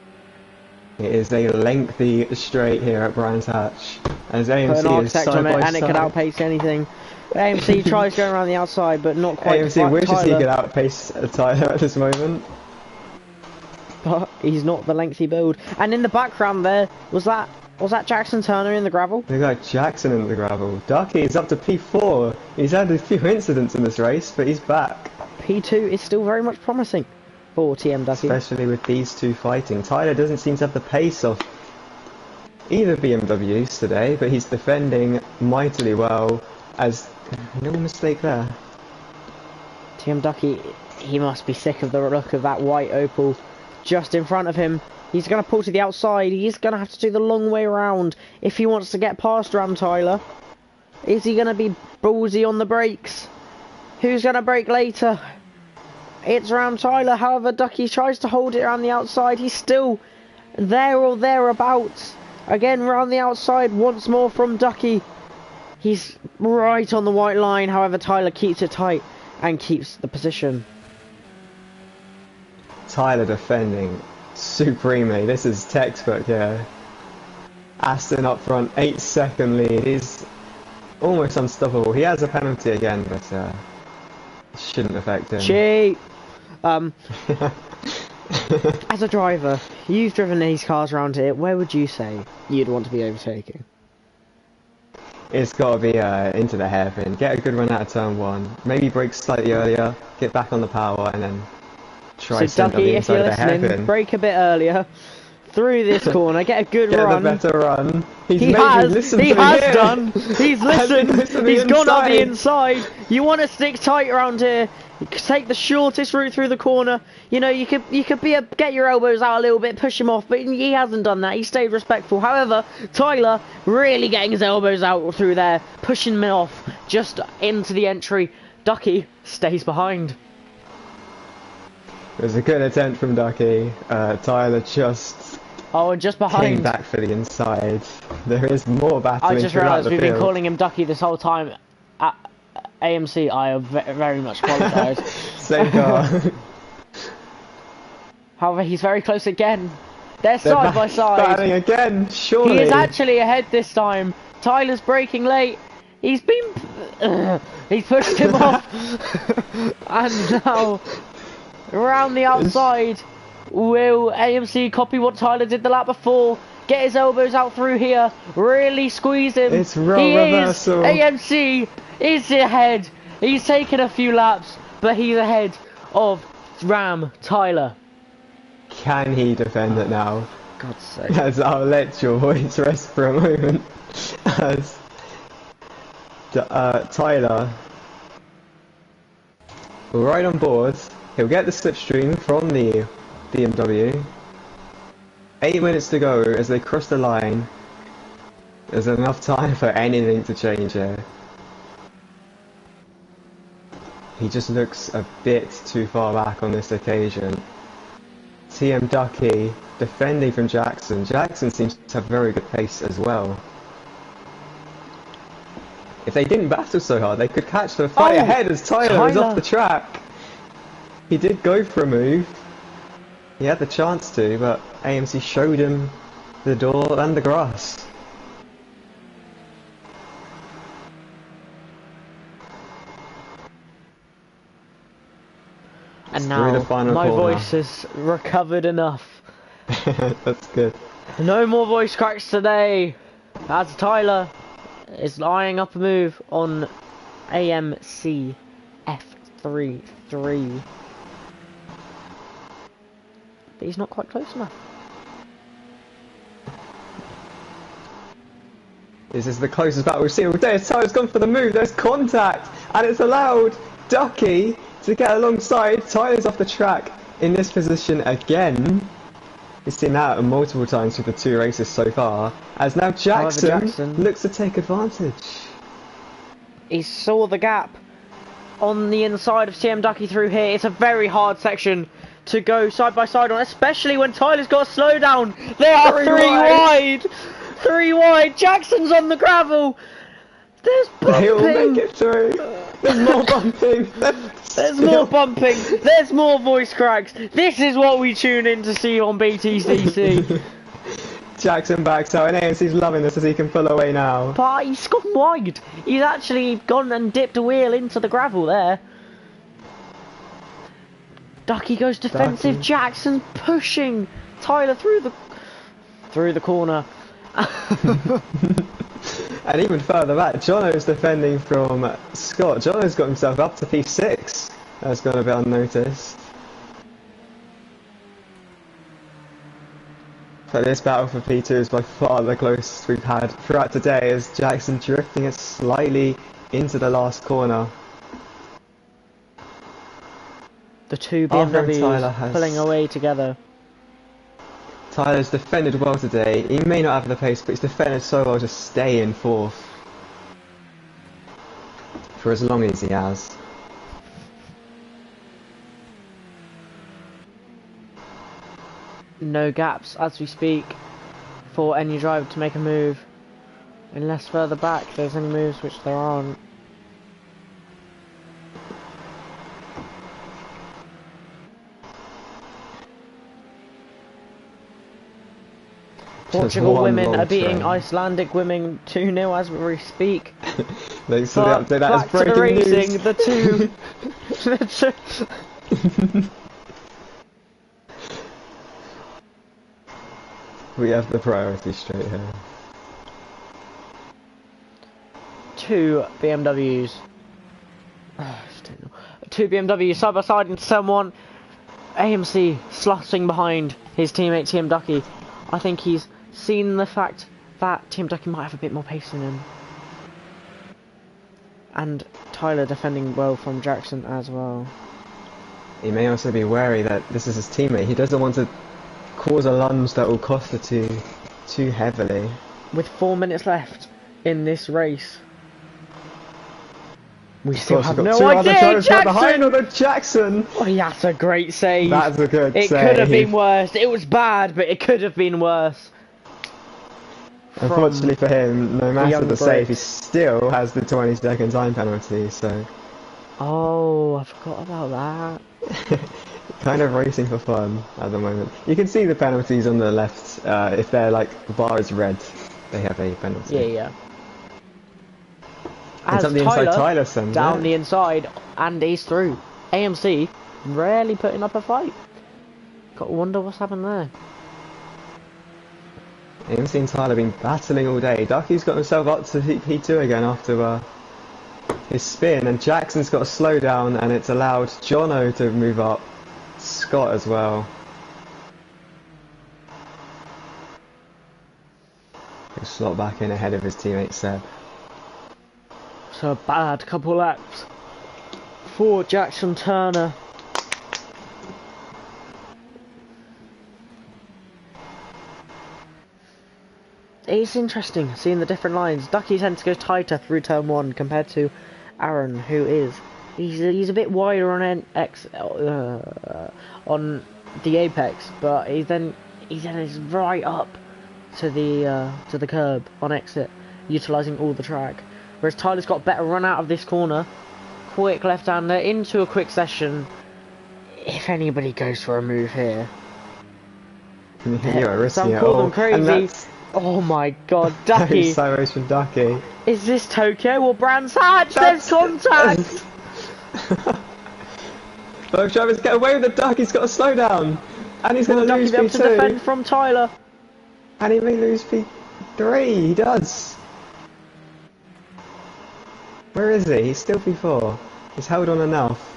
It is a lengthy straight here at Brands Hatch, as AMC is side by and it could outpace anything. AMC tries going around the outside, but not quite. AMC wishes he could outpace Tyler at this moment. But he's not the lengthy build. And in the background there, was that Jackson Turner in the gravel? We got Jackson in the gravel. Ducky is up to P4. He's had a few incidents in this race, but he's back. P2 is still very much promising for TM Ducky. Especially with these two fighting. Tyler doesn't seem to have the pace of either BMWs today, but he's defending mightily well, as no mistake there. TM Ducky, he must be sick of the look of that white Opel just in front of him. He's going to pull to the outside. He's going to have to do the long way around if he wants to get past Ram Tyler. Is he going to be ballsy on the brakes? Who's going to brake later? It's Ram Tyler. However, Ducky tries to hold it around the outside. He's still there or thereabouts. Again, round the outside once more from Ducky. He's right on the white line. However, Tyler keeps it tight and keeps the position. Tyler defending supremely. This is textbook here. Aston up front, 8-second lead. He's almost unstoppable. He has a penalty again, but it shouldn't affect him. Cheat! As a driver, you've driven these cars around here, where would you say you'd want to be overtaking? It's got to be into the hairpin. Get a good run out of turn 1. Maybe brake slightly earlier, get back on the power, and then try so Ducky, if you're listening, brake a bit earlier, through this corner, get a good run. Get a better run. He has done. He's listened. He's gone up the inside. You want to stick tight around here. Take the shortest route through the corner. You know, you could get your elbows out a little bit, push him off, but he hasn't done that. He stayed respectful. However, Tyler really getting his elbows out through there, pushing him off just into the entry. Ducky stays behind. It was a good attempt from Ducky. Tyler just and just behind. Came back for the inside. There is more battling. I just realised we've been calling him Ducky this whole time. At AMC, I very much apologise. Same car. However, he's very close again. They're side by side. Battling again, surely. He is actually ahead this time. Tyler's braking late. He's been... he's pushed him off. And now, around the outside, will AMC copy what Tyler did the lap before? Get his elbows out through here. Really squeeze him. It's reversal. AMC is ahead. He's taken a few laps, but he's ahead of Ram Tyler. Can he defend it now? God's sake. As I'll let your voice rest for a moment. As Tyler, right on board, he'll get the slipstream from the BMW. 8 minutes to go as they cross the line. There's enough time for anything to change here. He just looks a bit too far back on this occasion. TM Ducky defending from Jackson. Jackson seems to have very good pace as well. If they didn't battle so hard, they could catch the fight ahead as Tyler is off the track. He did go for a move. He had the chance to, but AMC showed him the door and the grass. And now my voice has recovered enough. That's good. No more voice cracks today, as Tyler is eyeing up a move on AMC F33. But he's not quite close enough. This is the closest battle we've seen all day. Tyler's gone for the move, there's contact, and it's allowed Ducky to get alongside. Tyler's off the track in this position again. We've seen that multiple times with the 2 races so far. As now Jackson looks to take advantage. He saw the gap on the inside of CM Ducky through here. It's a very hard section to go side by side on, especially when Tyler's got a slowdown. They are 3 wide. 3 wide. Jackson's on the gravel. There's bumping. He'll make it through. There's more bumping. There's more bumping. There's more voice cracks. This is what we tune in to see on BTCC. Jackson backs out, and AMC's loving this as he can pull away now. But he's gone wide. He's actually gone and dipped a wheel into the gravel there. Ducky goes defensive. Ducky. Jackson pushing Tyler through the corner. And even further back, Jono's defending from Scott. Jono's got himself up to P6. That's gone a bit unnoticed. But this battle for P2 is by far the closest we've had throughout today, as Jackson drifting it slightly into the last corner. The 2 BMWs pulling away together. Tyler's defended well today. He may not have the pace, but he's defended so well to stay in 4th. For as long as he has. No gaps as we speak for any driver to make a move. Unless further back there's any moves, which there aren't. Portugal women are beating Icelandic women 2-0 as we speak. Thanks for the update, that is breaking news. The two We have the priority straight here. 2 BMWs. 2 BMWs side by side into someone. AMC slashing behind his teammate TM Ducky. I think he's seen the fact that TM Ducky might have a bit more pace than him. And Tyler defending well from Jackson as well. He may also be wary that this is his teammate. He doesn't want to cause a lunge that will cost the two too heavily. With 4 minutes left in this race, we still have no idea. Jackson! Oh, that's a great save. That's a good save. It could have been worse. It was bad, but it could have been worse. Unfortunately for him, no matter the save, he still has the 20-second time penalty, so... Oh, I forgot about that. Kind of racing for fun at the moment. You can see the penalties on the left. If they're like, the bar is red, they have a penalty. Yeah. As the inside Tyler sends down the inside, and he's through. AMC rarely putting up a fight. Got to wonder what's happened there. AMC and Tyler have been battling all day. Ducky's got himself up to P2 again after his spin, and Jackson's got a slowdown, and it's allowed Jono to move up. Scott as well. slot back in ahead of his teammate Seb. So a bad couple laps for Jackson Turner. It's interesting seeing the different lines. Ducky tends to go tighter through turn 1 compared to Aaron, who is he's a bit wider on on the apex, but he then is right up to the curb on exit, utilising all the track. Whereas Tyler's got better run out of this corner, quick left-hander into a quick session. If anybody goes for a move here, You are risking some it call all. them crazy. Oh my God, Ducky! Sideways from Ducky. Is this Tokyo or Brands Hatch? There's contact! Both drivers get away with the Duck, he's got to slow down. And he's going to lose Ducky be able to P2. defend from Tyler. And he may lose P3, he does. Where is he? He's still P4. He's held on enough.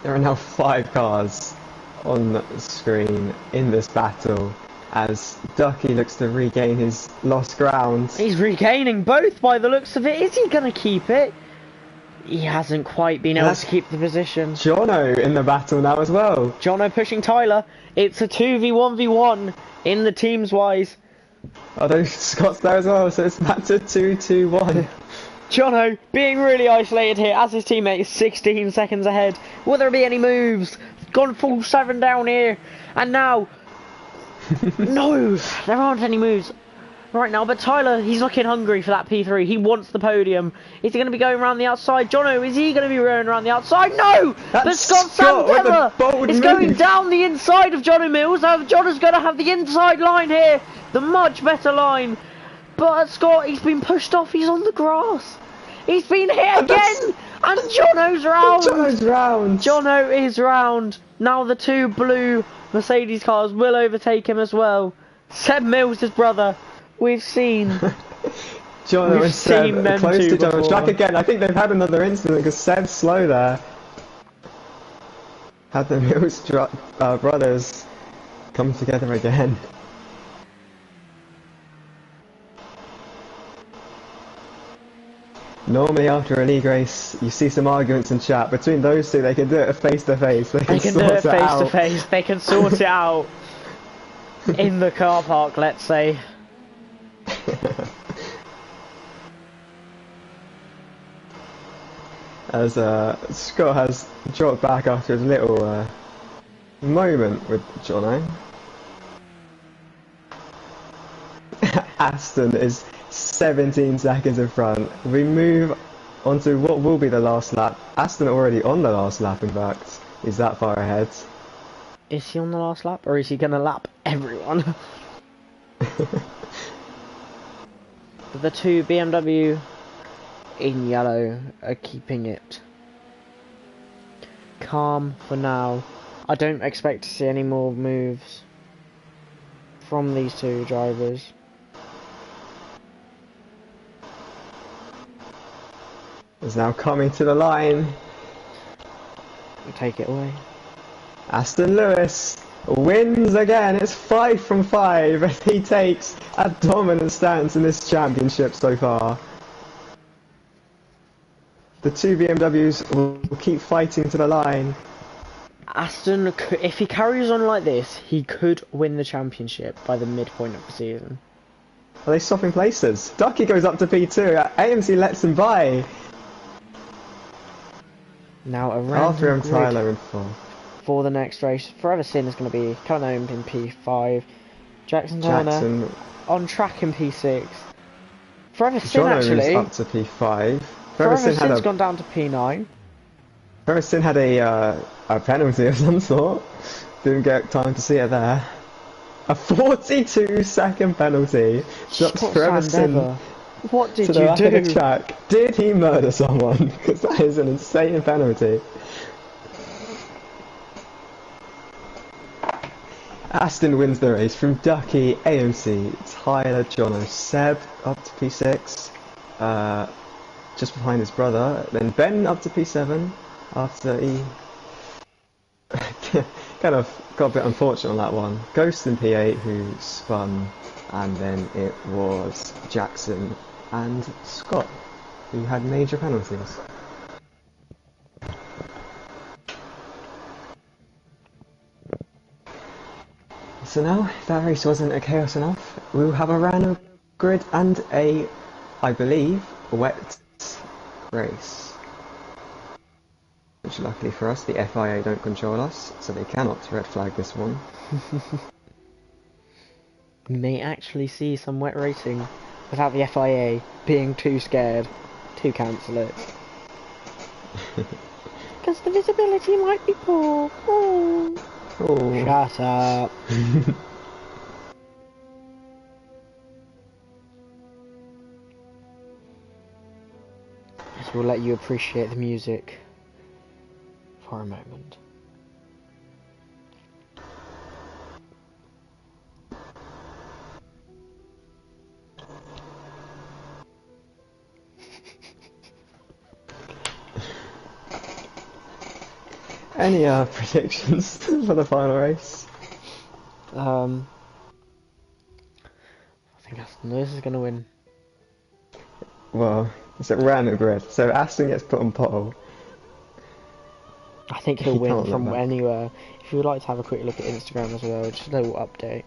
There are now 5 cars on the screen in this battle as Ducky looks to regain his lost ground. He's regaining both by the looks of it. Is he going to keep it? He hasn't quite been able to keep the position. Jono in the battle now as well. Jono pushing Tyler. It's a 2v1v1 in the teams wise. Although Scott's there as well, so it's back to 2-2-1. Jono being really isolated here as his teammate is 16 seconds ahead. Will there be any moves? Gone full 7 down here. And now... no, there aren't any moves right now. But Tyler, he's looking hungry for that P3. He wants the podium. Is he going to be going around the outside? Jono, is he going to be running around the outside? No! But Scott Sandever is going down the inside of Jono Mills. Now Jono's going to have the inside line here. The much better line. But Scott, he's been pushed off. He's on the grass. He's been hit again. And Jono's round. Jono's round. Jono is round. Now the 2 blue Mercedes cars will overtake him as well. Seb Mills, his brother. We've seen. Jono and Seb them close to two each other. before. Track again. I think they've had another incident because Seb's slow there. Had the Mills brothers come together again. Normally after a league race, you see some arguments in chat. Between those two, they can do it face to face. They can do it face to face. They can sort it out in the car park, let's say. As Scott has dropped back after his little moment with Jono. Aston is 17 seconds in front. We move on to what will be the last lap. Aston already on the last lap, in fact. He's that far ahead. Is he on the last lap, or is he going to lap everyone? The 2 BMW in yellow are keeping it calm for now. I don't expect to see any more moves from these 2 drivers. Is now coming to the line. Take it away. Aston Lewis wins again. It's 5 from 5 and he takes a dominant stance in this championship so far. The 2 BMWs will keep fighting to the line. Aston, if he carries on like this, he could win the championship by the midpoint of the season. Are they swapping places? Ducky goes up to P2. AMC lets him by. Now around Arthur and Tyler in 4th. For the next race, Forever Sin is going to be coming home in P5. Jackson Turner on track in P6. Forever Sin Jono actually up to P5. Forever Sin's gone down to P9. Forever Sin had a penalty of some sort. Didn't get time to see it there. A 42-second penalty. Drops Forever Sin. What did to the you back do? of the track. Did he murder someone? Because that is an insane penalty. Aston wins the race from Ducky, AMC, Tyler, Jono, Seb up to P6. just behind his brother. Then Ben up to P7 after he kind of got a bit unfortunate on that one. Ghost in P8 who spun, and then it was Jackson and Scott who had major penalties. So now, if that race wasn't a chaos enough, we'll have a random grid and a, I believe, wet race. Which luckily for us, the FIA don't control us, so they cannot red flag this one. We may actually see some wet racing without the FIA being too scared to cancel it. Because the visibility might be poor. Oh. Oh. Shut up. We'll let you appreciate the music for a moment. Any predictions for the final race? I think Aston Lewis is going to win. Well, it's a random grid, so Aston gets put on pole. I think he'll He win can't from look back. anywhere. If you would like to have a quick look at Instagram as well, just a little update.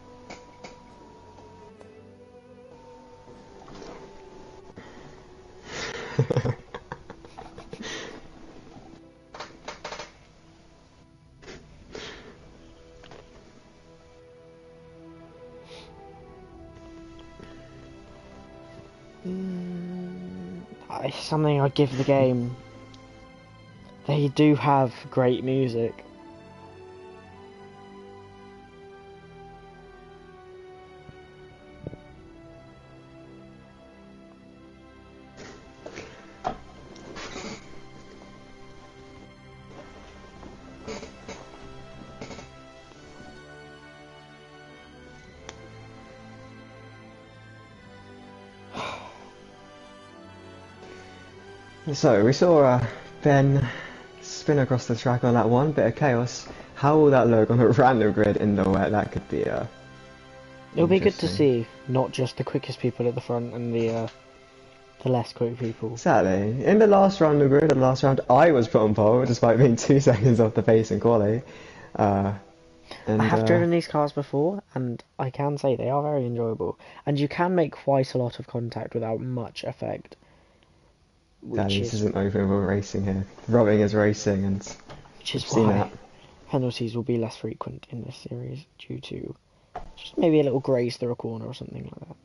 It's something I give the game. They do have great music. So, we saw Ben spin across the track on that one, bit of chaos. How will that look on a random grid in the wet? That could be It'll be good to interesting. see, not just the quickest people at the front and the less quick people. Exactly. In the last round of grid, the last round, I was put on pole despite being 2 seconds off the pace in quali. I have driven these cars before, and I can say they are very enjoyable. And you can make quite a lot of contact without much effect. Daddy, this isn't open wheel racing here. Rubbing is racing, and Which we've is seen why that. penalties will be less frequent in this series due to just maybe a little graze through a corner or something like that.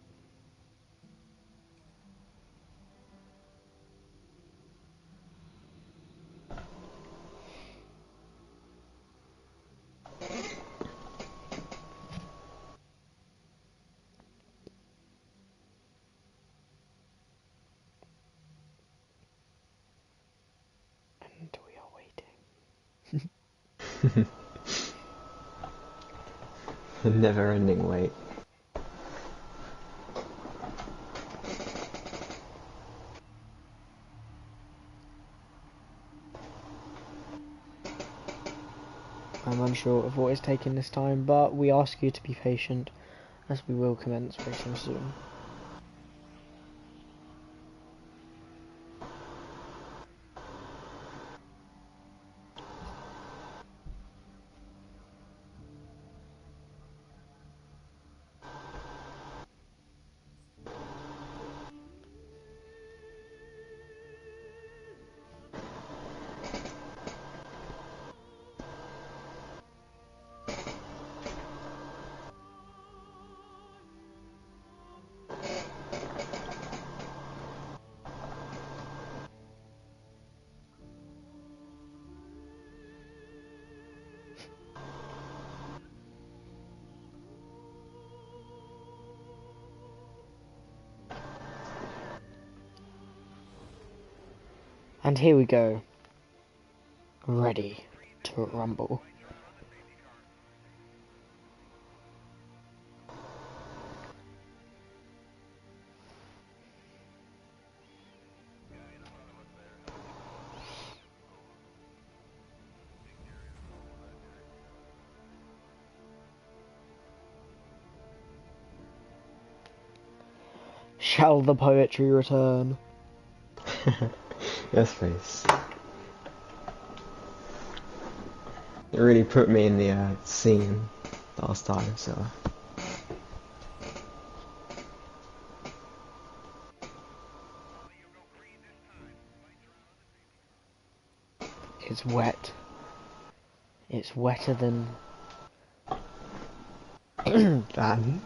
And we are waiting. A never-ending wait. I'm unsure of what is taking this time, but we ask you to be patient, as we will commence racing soon. And here we go, ready to rumble. Shall the poetry return? Yes, please. It really put me in the scene last time, so. It's wet. It's wetter than. Dan.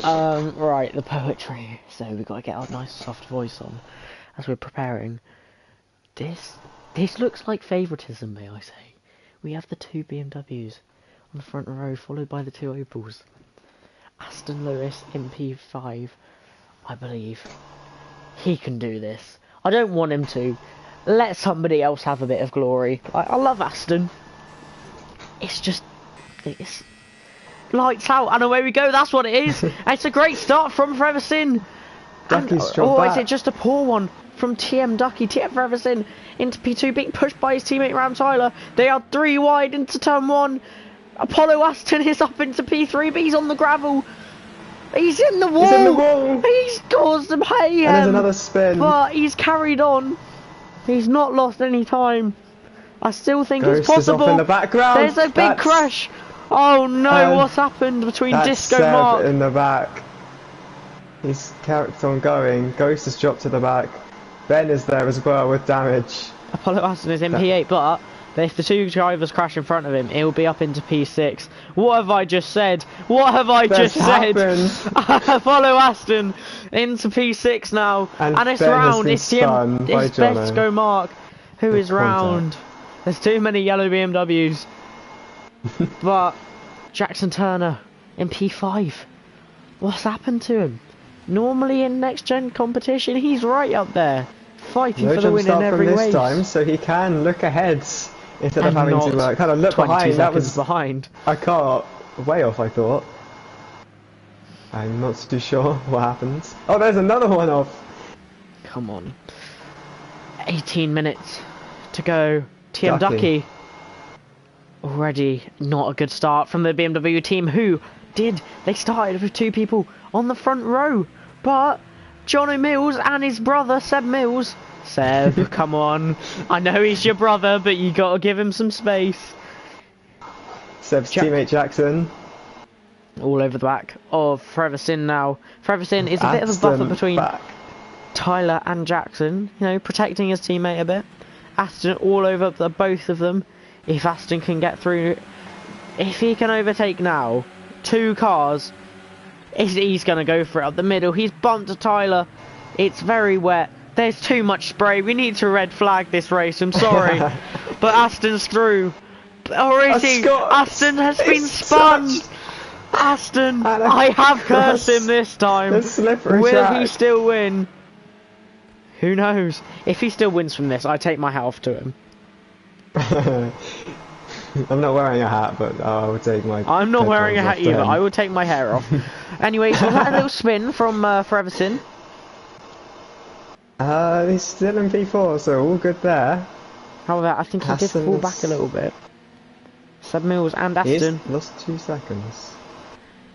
Right, the poetry. So we've got to get our nice soft voice on as we're preparing. This looks like favouritism, may I say. We have the two BMWs on the front row, followed by the two Opels. Aston Lewis in P5, I believe. He can do this. I don't want him to. Let somebody else have a bit of glory. I love Aston. It's just... It's... Lights out, and away we go, that's what it is. It's a great start from Forever Sin. Or is it just a poor one from TM Ducky? TM Forever Sin into P2, being pushed by his teammate Ram Tyler. They are 3 wide into turn 1. Apollo Aston is up into P3, but he's on the gravel. He's in the wall. He's in the wall. He's caused some mayhem. And there's another spin. But he's carried on. He's not lost any time. I still think Ghost it's possible. Is off in the background. There's a big crash. Oh no, what's happened between Disco Seb Mark? in the back. He's kept on going. Ghost has dropped to the back. Ben is there as well with damage. Apollo Aston is in P8, but if the two drivers crash in front of him, he'll be up into P6. What have I just said? What have I just said? Apollo Aston into P6 now, and it's round. It's Disco Mark who is round. There's too many yellow BMWs. But Jackson Turner in P5. What's happened to him? Normally in next gen competition, he's right up there, fighting for the win in every race. This time, so he can look ahead instead of having to kind of look behind. That was behind. A car way off, I thought. I'm not too sure what happens. Oh, there's another one off. Come on. 18 minutes to go. TM Ducky. Already not a good start from the BMW team, who they started with 2 people on the front row, but Jono Mills and his brother Seb Mills. Seb, come on, I know he's your brother, but you gotta give him some space. Seb's teammate Jackson all over the back of Forever Sin now. Forever Sin is a bit of a buffer between Tyler and Jackson, you know, protecting his teammate a bit. Aston all over both of them. If Aston can get through, if he can overtake now, 2 cars, he's going to go for it up the middle. He's bumped to Tyler. It's very wet. There's too much spray. We need to red flag this race. I'm sorry. But Aston's through. Or is he? Aston has been spun. Aston, I have cursed him this time. Will he still win? Who knows? If he still wins from this, I take my hat off to him. I'm not wearing a hat, but I would take my... I'm not wearing a hat either. I would take my hair off. Anyway, so we had a little spin from Forever Sin. He's still in P4, so all good there. However, I think he did fall back a little bit. Seb Mills and Aston. He's lost 2 seconds.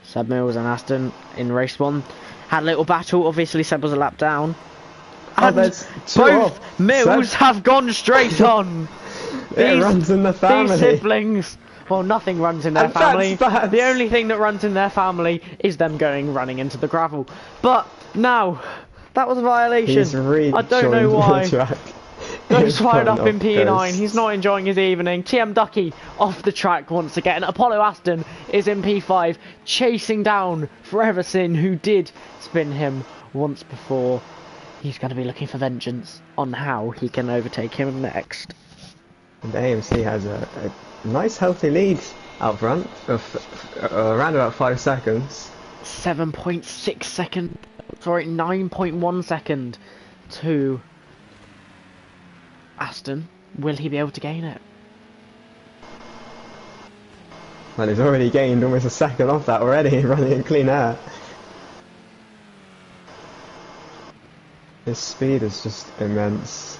Seb Mills and Aston in race 1 had a little battle. Obviously, Seb was a lap down. And both Mills have gone straight on. It runs in the family. These siblings, well, nothing runs in their family. The only thing that runs in their family is them running into the gravel. But now, that was a violation. I don't know why. Ghost fired up in P9. He's not enjoying his evening. TM Ducky off the track once again. Apollo Aston is in P5, chasing down Forever Sin, who did spin him once before. He's going to be looking for vengeance on how he can overtake him next. And AMC has a nice healthy lead out front of around about 5 seconds. 7.6 second, sorry, 9.1 second to Aston. Will he be able to gain it? Well, he's already gained almost a second off that already, running in clean air. His speed is just immense.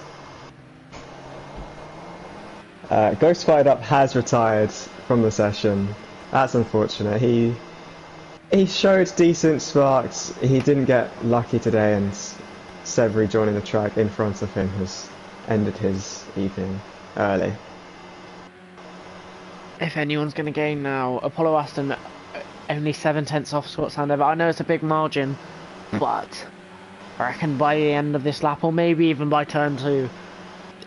Ghost Fired Up has retired from the session. That's unfortunate. He He showed decent sparks. He didn't get lucky today, and Seb rejoining the track in front of him has ended his evening early. If anyone's going to gain now, Apollo Aston only 7/10 off Scott Sandover. I know it's a big margin, but I reckon by the end of this lap, or maybe even by turn 2,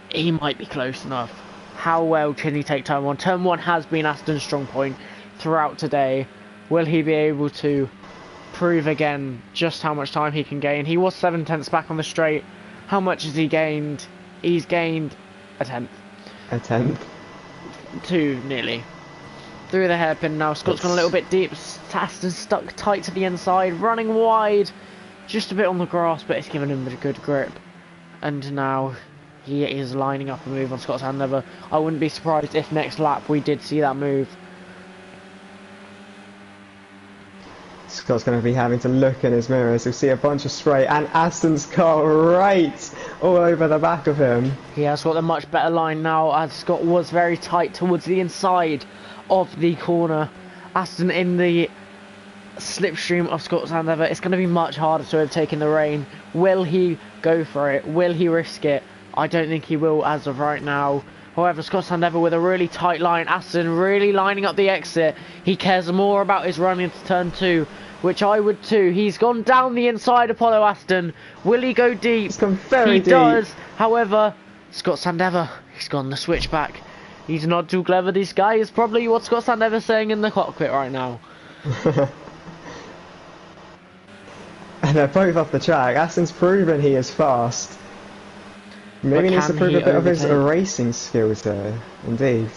he might be close enough. How well can he take turn 1? Turn 1 has been Aston's strong point throughout today. Will he be able to prove again just how much time he can gain? He was 7/10 back on the straight. How much has he gained? He's gained a tenth. A tenth. 2 nearly. Through the hairpin now. Scott's gone a little bit deep. Aston's stuck tight to the inside, running wide. Just a bit on the grass, but it's given him a good grip. And now he is lining up a move on Scott Sandover. I wouldn't be surprised if next lap we did see that move. Scott's going to be having to look in his mirrors. He'll see a bunch of spray, and Aston's car right all over the back of him. He has got a much better line now, as Scott was very tight towards the inside of the corner. Aston in the slipstream of Scott Sandover. It's going to be much harder to have taken the rein. Will he go for it? Will he risk it? I don't think he will as of right now. However, Scott Sandover with a really tight line. Aston really lining up the exit. He cares more about his run into turn 2, which I would too. He's gone down the inside, Apollo Aston. Will he go deep? He's gone very deep. He does. However, Scott Sandover, he's gone the switchback. He's not too clever, this guy. Is probably what Scott Sandover's saying in the cockpit right now. And they're both off the track. Aston's proven he is fast. Maybe he needs to prove a bit of his racing skills there, indeed.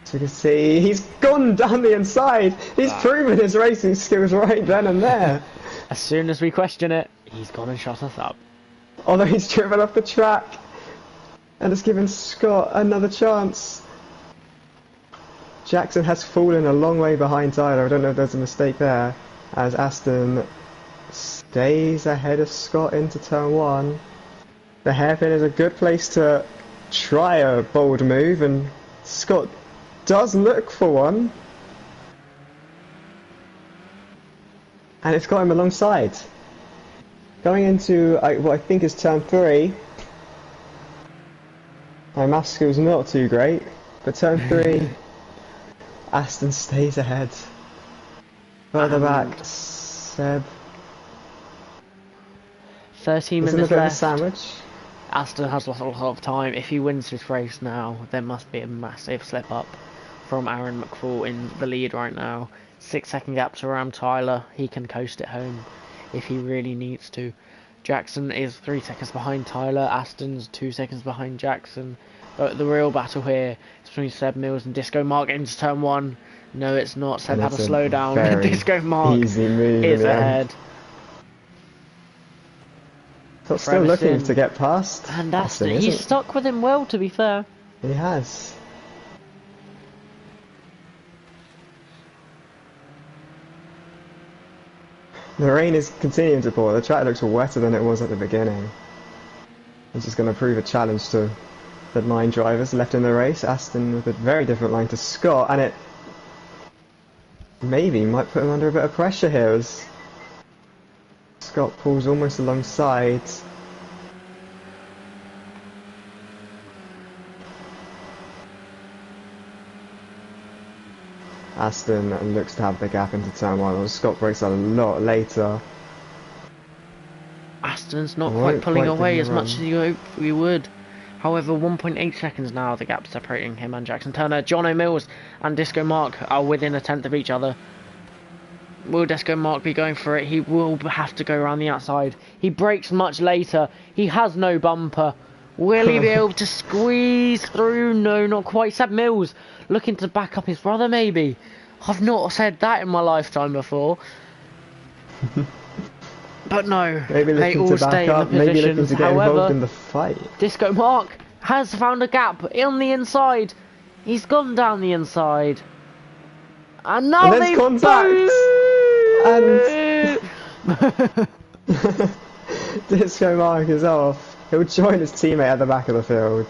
So you can see, he's gone down the inside! He's proven his racing skills right then and there! As soon as we question it, he's gone and shut us up. Although he's driven off the track, and has given Scott another chance. Jackson has fallen a long way behind Tyler. I don't know if there's a mistake there, as Aston stays ahead of Scott into turn 1. The hairpin is a good place to try a bold move, and Scott does look for one. And it's got him alongside. Going into what I think is turn 3. My math skills not too great, but turn 3, Aston stays ahead. Further back, Seb. 13 Isn't minutes a bit left. of a sandwich? Aston has lost a lot of time. If he wins this race now, there must be a massive slip up from Aaron McFall in the lead right now. 6-second gap to around Tyler. He can coast it home if he really needs to. Jackson is 3 seconds behind Tyler. Aston's 2 seconds behind Jackson. But the real battle here is between Seb Mills and Disco Mark into turn 1. No, it's not. Seb had a slowdown. Disco Mark is ahead. Still looking to get past. And Aston, he's stuck with him well, to be fair. He has. The rain is continuing to pour. The track looks wetter than it was at the beginning. He's just going to prove a challenge to the 9 drivers left in the race. Aston with a very different line to Scott, and it maybe might put him under a bit of pressure here as Scott pulls almost alongside. Aston looks to have the gap into turn 1. Scott breaks a lot later. Aston's not quite pulling away as much as you hoped we would. However, 1.8 seconds now, the gap separating him and Jackson Turner. John O'Mills and Disco Mark are within a tenth of each other. Will Disco Mark be going for it? He will have to go around the outside. He brakes much later. He has no bumper. Will he be able to squeeze through? No, not quite. Seb Mills looking to back up his brother, maybe. I've not said that in my lifetime before. But no, maybe they all stay in the positions. Maybe looking to get involved in the fight. Disco Mark has found a gap on the inside. He's gone down the inside. And now there's contact! And Disco Mark is off. He'll join his teammate at the back of the field.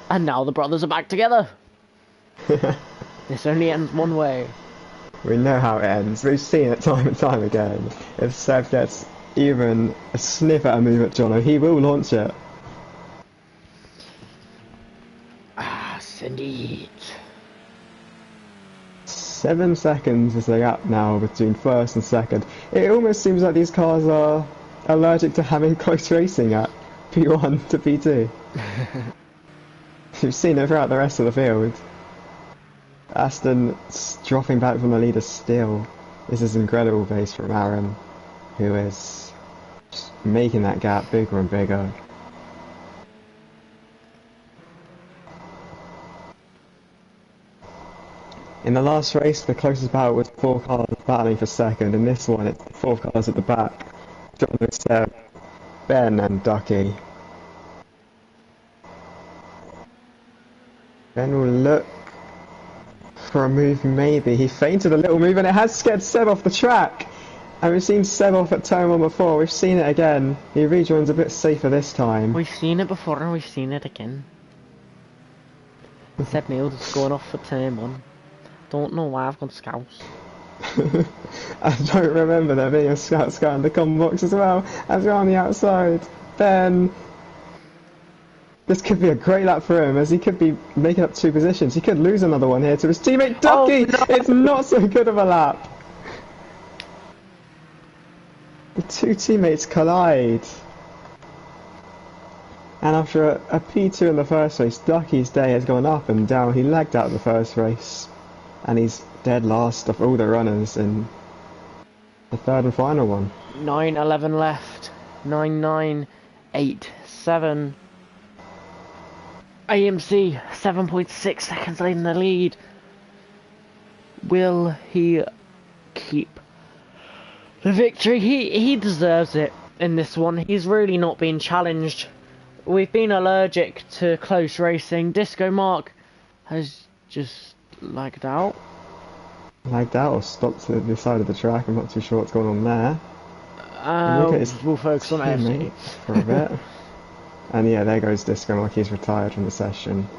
And now the brothers are back together. This only ends one way. We know how it ends. We've seen it time and time again. If Seb gets even a sniff at a move at Jono, he will launch it. Indeed. 7 seconds is the gap now between first and second. It almost seems like these cars are allergic to having close racing at P1 to P2. You've seen it throughout the rest of the field. Aston dropping back from the leader still. This is incredible pace from Aaron, who is just making that gap bigger and bigger. In the last race, the closest battle was 4 cars battling for second. In this one, it's the 4 cars at the back. John, Seb, Ben and Ducky. Ben will look for a move, maybe. He feinted a little move and it has scared Seb off the track. And we've seen Seb off at turn 1 before. We've seen it again. He rejoins a bit safer this time. We've seen it before and we've seen it again. Seb Neal just going off for turn 1. Don't know why I've gone scouts. I don't remember there being a scout in the com box as well, as we're on the outside. Ben, this could be a great lap for him, as he could be making up 2 positions. He could lose another one here to his teammate Ducky. Oh, no. It's not so good of a lap. The 2 teammates collide. And after a P2 in the first race, Ducky's day has gone up and down. He lagged out the first race. And he's dead last of all the runners in the third and final one. 9:11 left. 9:9.87. AMC 7.6 seconds in the lead. Will he keep the victory? He deserves it in this one. He's really not been challenged. We've been allergic to close racing. Disco Mark has just lagged out. Lagged out or stopped to the side of the track. I'm not too sure what's going on there. We'll focus on AFC for a bit. And yeah, there goes Disco Mark. He's retired from the session.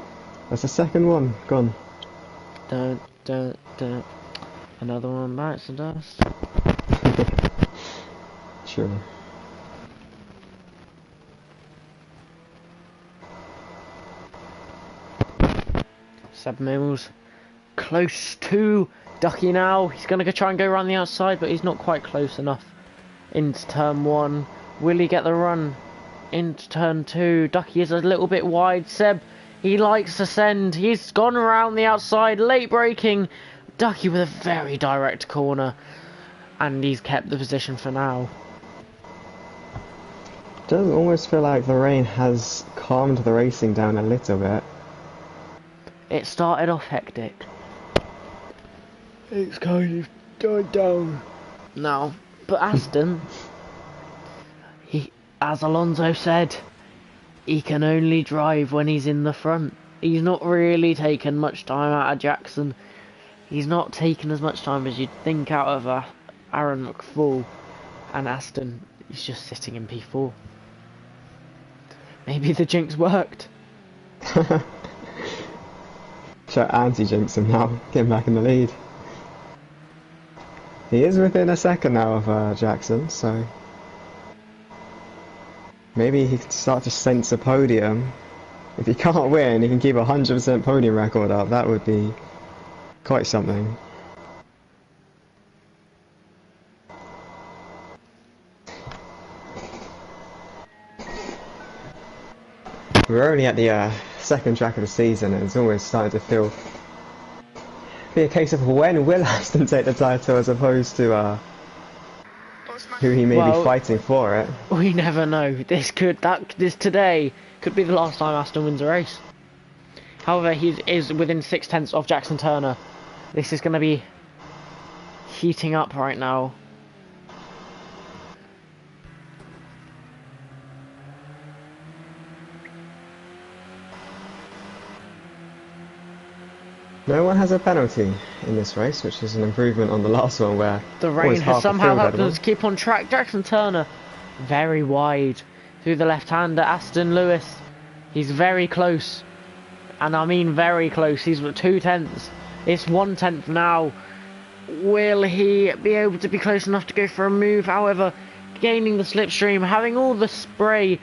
That's the second one gone. Don't. Another one bites the dust. Sure. Seb Mills close to Ducky now. He's going to try and go around the outside, but he's not quite close enough. Into turn 1. Will he get the run? Into turn 2. Ducky is a little bit wide. Seb, he likes to send. He's gone around the outside. Late braking. Ducky with a very direct corner. And he's kept the position for now. Does almost feel like the rain has calmed the racing down a little bit. It started off hectic. It's kind of died down now. But Aston, as Alonso said, he can only drive when he's in the front. He's not really taken much time out of Jackson. He's not taken as much time as you'd think out of Aaron McFall. And Aston is just sitting in P4. Maybe the jinx worked. Should anti-jinx him now, get him back in the lead. He is within a second now of Jackson, so maybe he can start to sense a podium. If he can't win, he can keep a 100% podium record up. That would be quite something. We're only at the second track of the season, and it's always starting to be a case of when will Aston take the title as opposed to who he may be fighting for it. We never know. This today could be the last time Aston wins a race. However, he is within 0.6 of Jackson Turner. This is going to be heating up right now. No one has a penalty in this race, which is an improvement on the last one where the rain has somehow helped us keep on track. Jackson Turner, very wide through the left-hander. Aston Lewis, he's very close, and I mean very close. He's at 0.2. It's 1/10 now. Will he be able to be close enough to go for a move? However, gaining the slipstream, having all the spray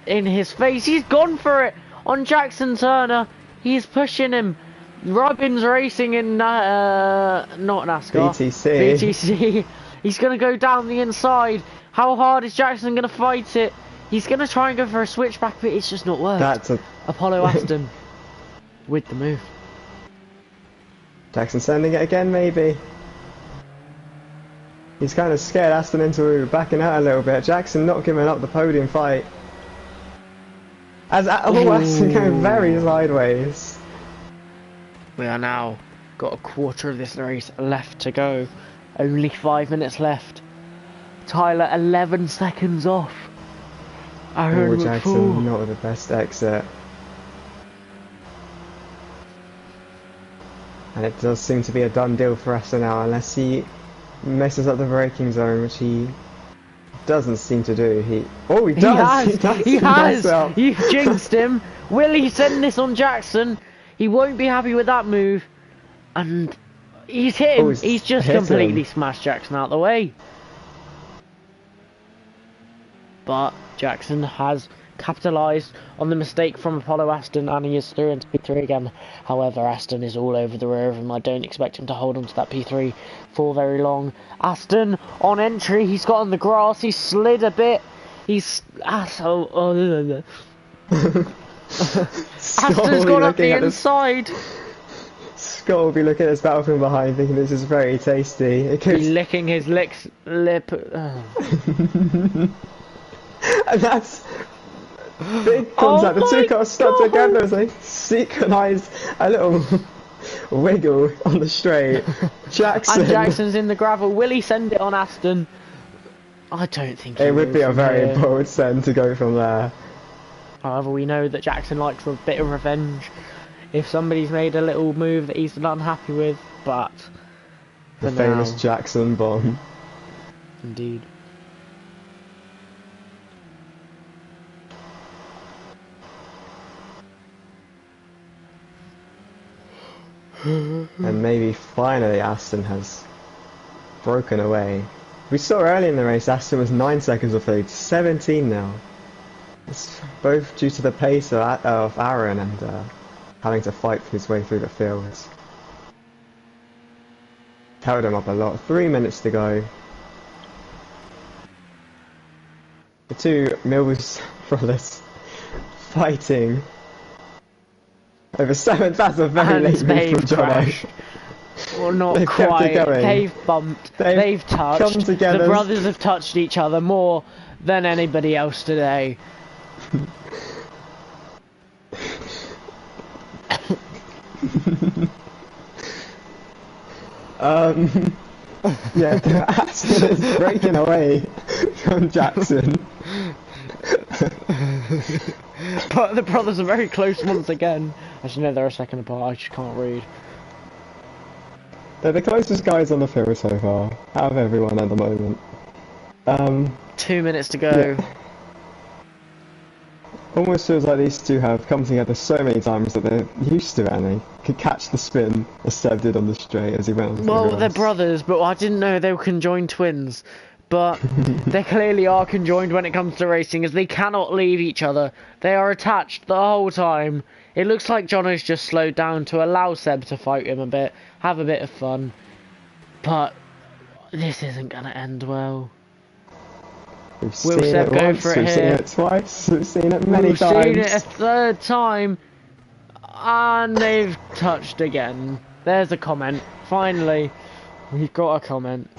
in his face, he's gone for it on Jackson Turner. He's pushing him. Robin's racing in not NASCAR, BTC. He's gonna go down the inside. How hard is Jackson gonna fight it? He's gonna try and go for a switchback, but it's just not worked. That's a... Apollo Aston with the move. Jackson sending it again, maybe. He's kind of scared Aston into backing out a little bit. Jackson not giving up the podium fight. As Aston going very sideways. We are now got a quarter of this race left to go. Only 5 minutes left. Tyler 11 seconds off. Aaron Jackson not with the best exit. And it does seem to be a done deal for Aston now, unless he messes up the braking zone, which he doesn't seem to do. He does. He has. You've jinxed him. Will he send this on Jackson? He won't be happy with that move. And he's hit him. He's just completely smashed Jackson out of the way. But Jackson has capitalised on the mistake from Apollo Aston, and he is through into P3 again. However, Aston is all over the rear of him. I don't expect him to hold on to that P3 for very long. Aston on entry, he's got on the grass, he's slid a bit. He's Aston's gone up the inside. Scott will be looking at his battle from behind, thinking this is very tasty. He's licking his lip. And that's big contact. The two cars stuck together as they synchronise a little wiggle on the straight. And Jackson's in the gravel. Will he send it on Aston? I don't think it would be a very bold send to go from there. However, we know that Jackson likes a bit of revenge if somebody's made a little move that he's not unhappy with, but the famous Jackson bomb. Indeed. And maybe finally Aston has broken away. We saw early in the race Aston was 9 seconds off lead, 17 now. It's both due to the pace of Aaron and having to fight his way through the field. Held him up a lot. 3 minutes to go. The two Mills brothers fighting over 7th. That's a very late move from Jono. Well, not quite. They've bumped. They've touched. Come together. The brothers have touched each other more than anybody else today. Yeah, Aston is breaking away from Jackson. But the brothers are very close once again. Actually, no, they're a second apart. I just can't read. They're the closest guys on the field so far, out of everyone at the moment. 2 minutes to go. Yeah. Almost feels like these two have come together so many times that they're used to it, and they could catch the spin as Seb did on the straight as he went on the Well, grass. they're brothers, but I didn't know they were conjoined twins. But they clearly are conjoined when it comes to racing, as they cannot leave each other. They are attached the whole time. It looks like Jono's just slowed down to allow Seb to fight him a bit, have a bit of fun. But this isn't going to end well. Will Seb go for it here? We've seen it twice, we've seen it many times. We've seen it a third time, and they've touched again. There's a comment. Finally, we've got a comment.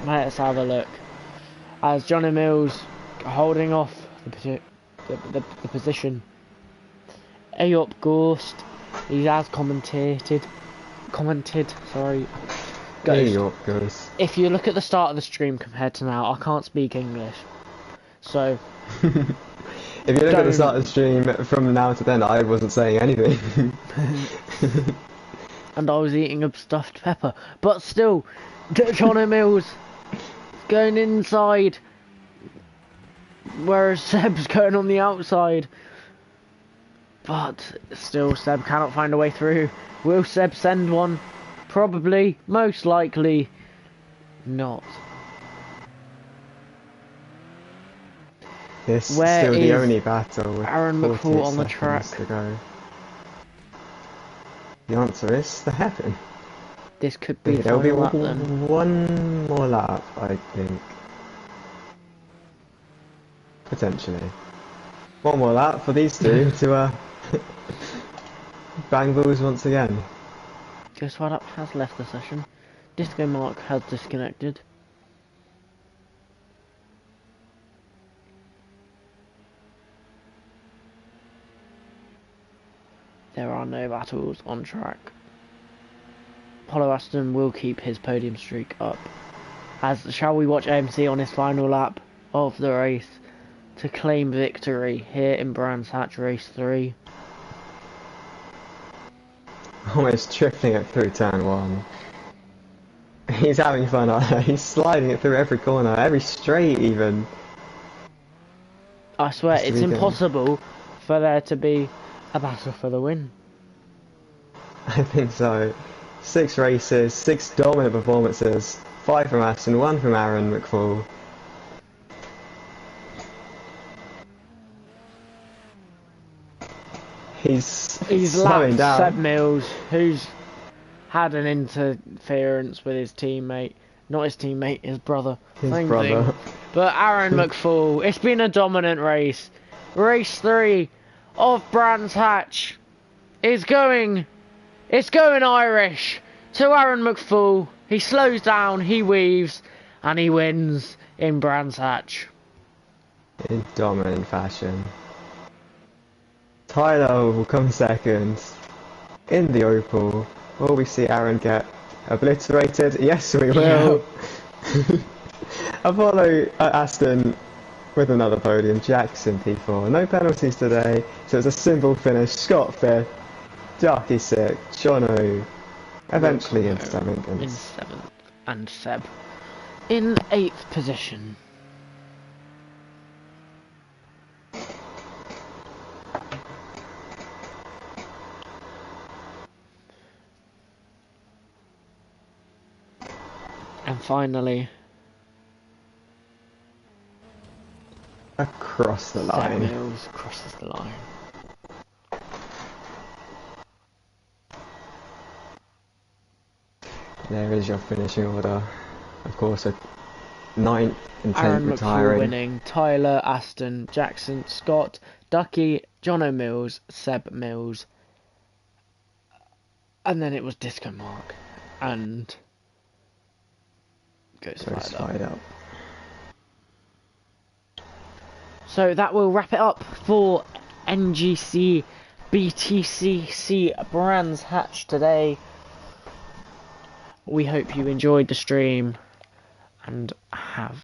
Let's have a look. As Johnny Mills holding off the position. Ayop Ghost, he has commented, sorry. Ghost. If you look at the start of the stream compared to now, I can't speak English. So if you look at the start of the stream from now to then, I wasn't saying anything. And I was eating a stuffed pepper. But still, Johnny Mills going inside, whereas Seb's going on the outside. But still, Seb cannot find a way through. Will Seb send one? Probably. Most likely not. This is Where still the is only battle with Aaron 48 McFall on the seconds track? to go. The answer is the happen. This could be the There'll be final lap then. one more lap, I think. Potentially. One more lap for these two to bang balls once again. Ghost Rider has left the session. Disco Mark has disconnected. There are no battles on track. Polo Aston will keep his podium streak up. As shall we watch AMC on his final lap of the race to claim victory here in Brands Hatch Race 3. Almost tripling it through turn 1. He's having fun, he's sliding it through every corner, every straight even. I swear, Just it's impossible for there to be a battle for the win. I think so. 6 races, 6 dominant performances, 5 from Aston, 1 from Aaron McFall. He's slowing lapped down. Seb Mills, who's had an interference with his teammate. Not his teammate, his brother. His Same brother. thing. But Aaron McFall, it's been a dominant race. Race 3 of Brands Hatch is going. It's going Irish to Aaron McFall. He slows down, he weaves, and he wins in Brands Hatch. In dominant fashion. Tyler will come second in the Opal. Will we see Aaron get obliterated? Yes, we will. Apollo Aston with another podium. Jackson P4. No penalties today, so it's a simple finish. Scott 5th. Ducky 6th. Jono eventually in 7th. In 7th. And Seb in 8th position. And finally, across the line. Seb Mills crosses the line. There is your finishing order. Of course, a 9th and 10th Aaron McFall retiring. winning, Tyler, Aston, Jackson, Scott, Ducky, Jono Mills, Seb Mills, and then it was Disco Mark and Ghost Rider. Up. So that will wrap it up for NGC BTCC Brands Hatch today. We hope you enjoyed the stream and have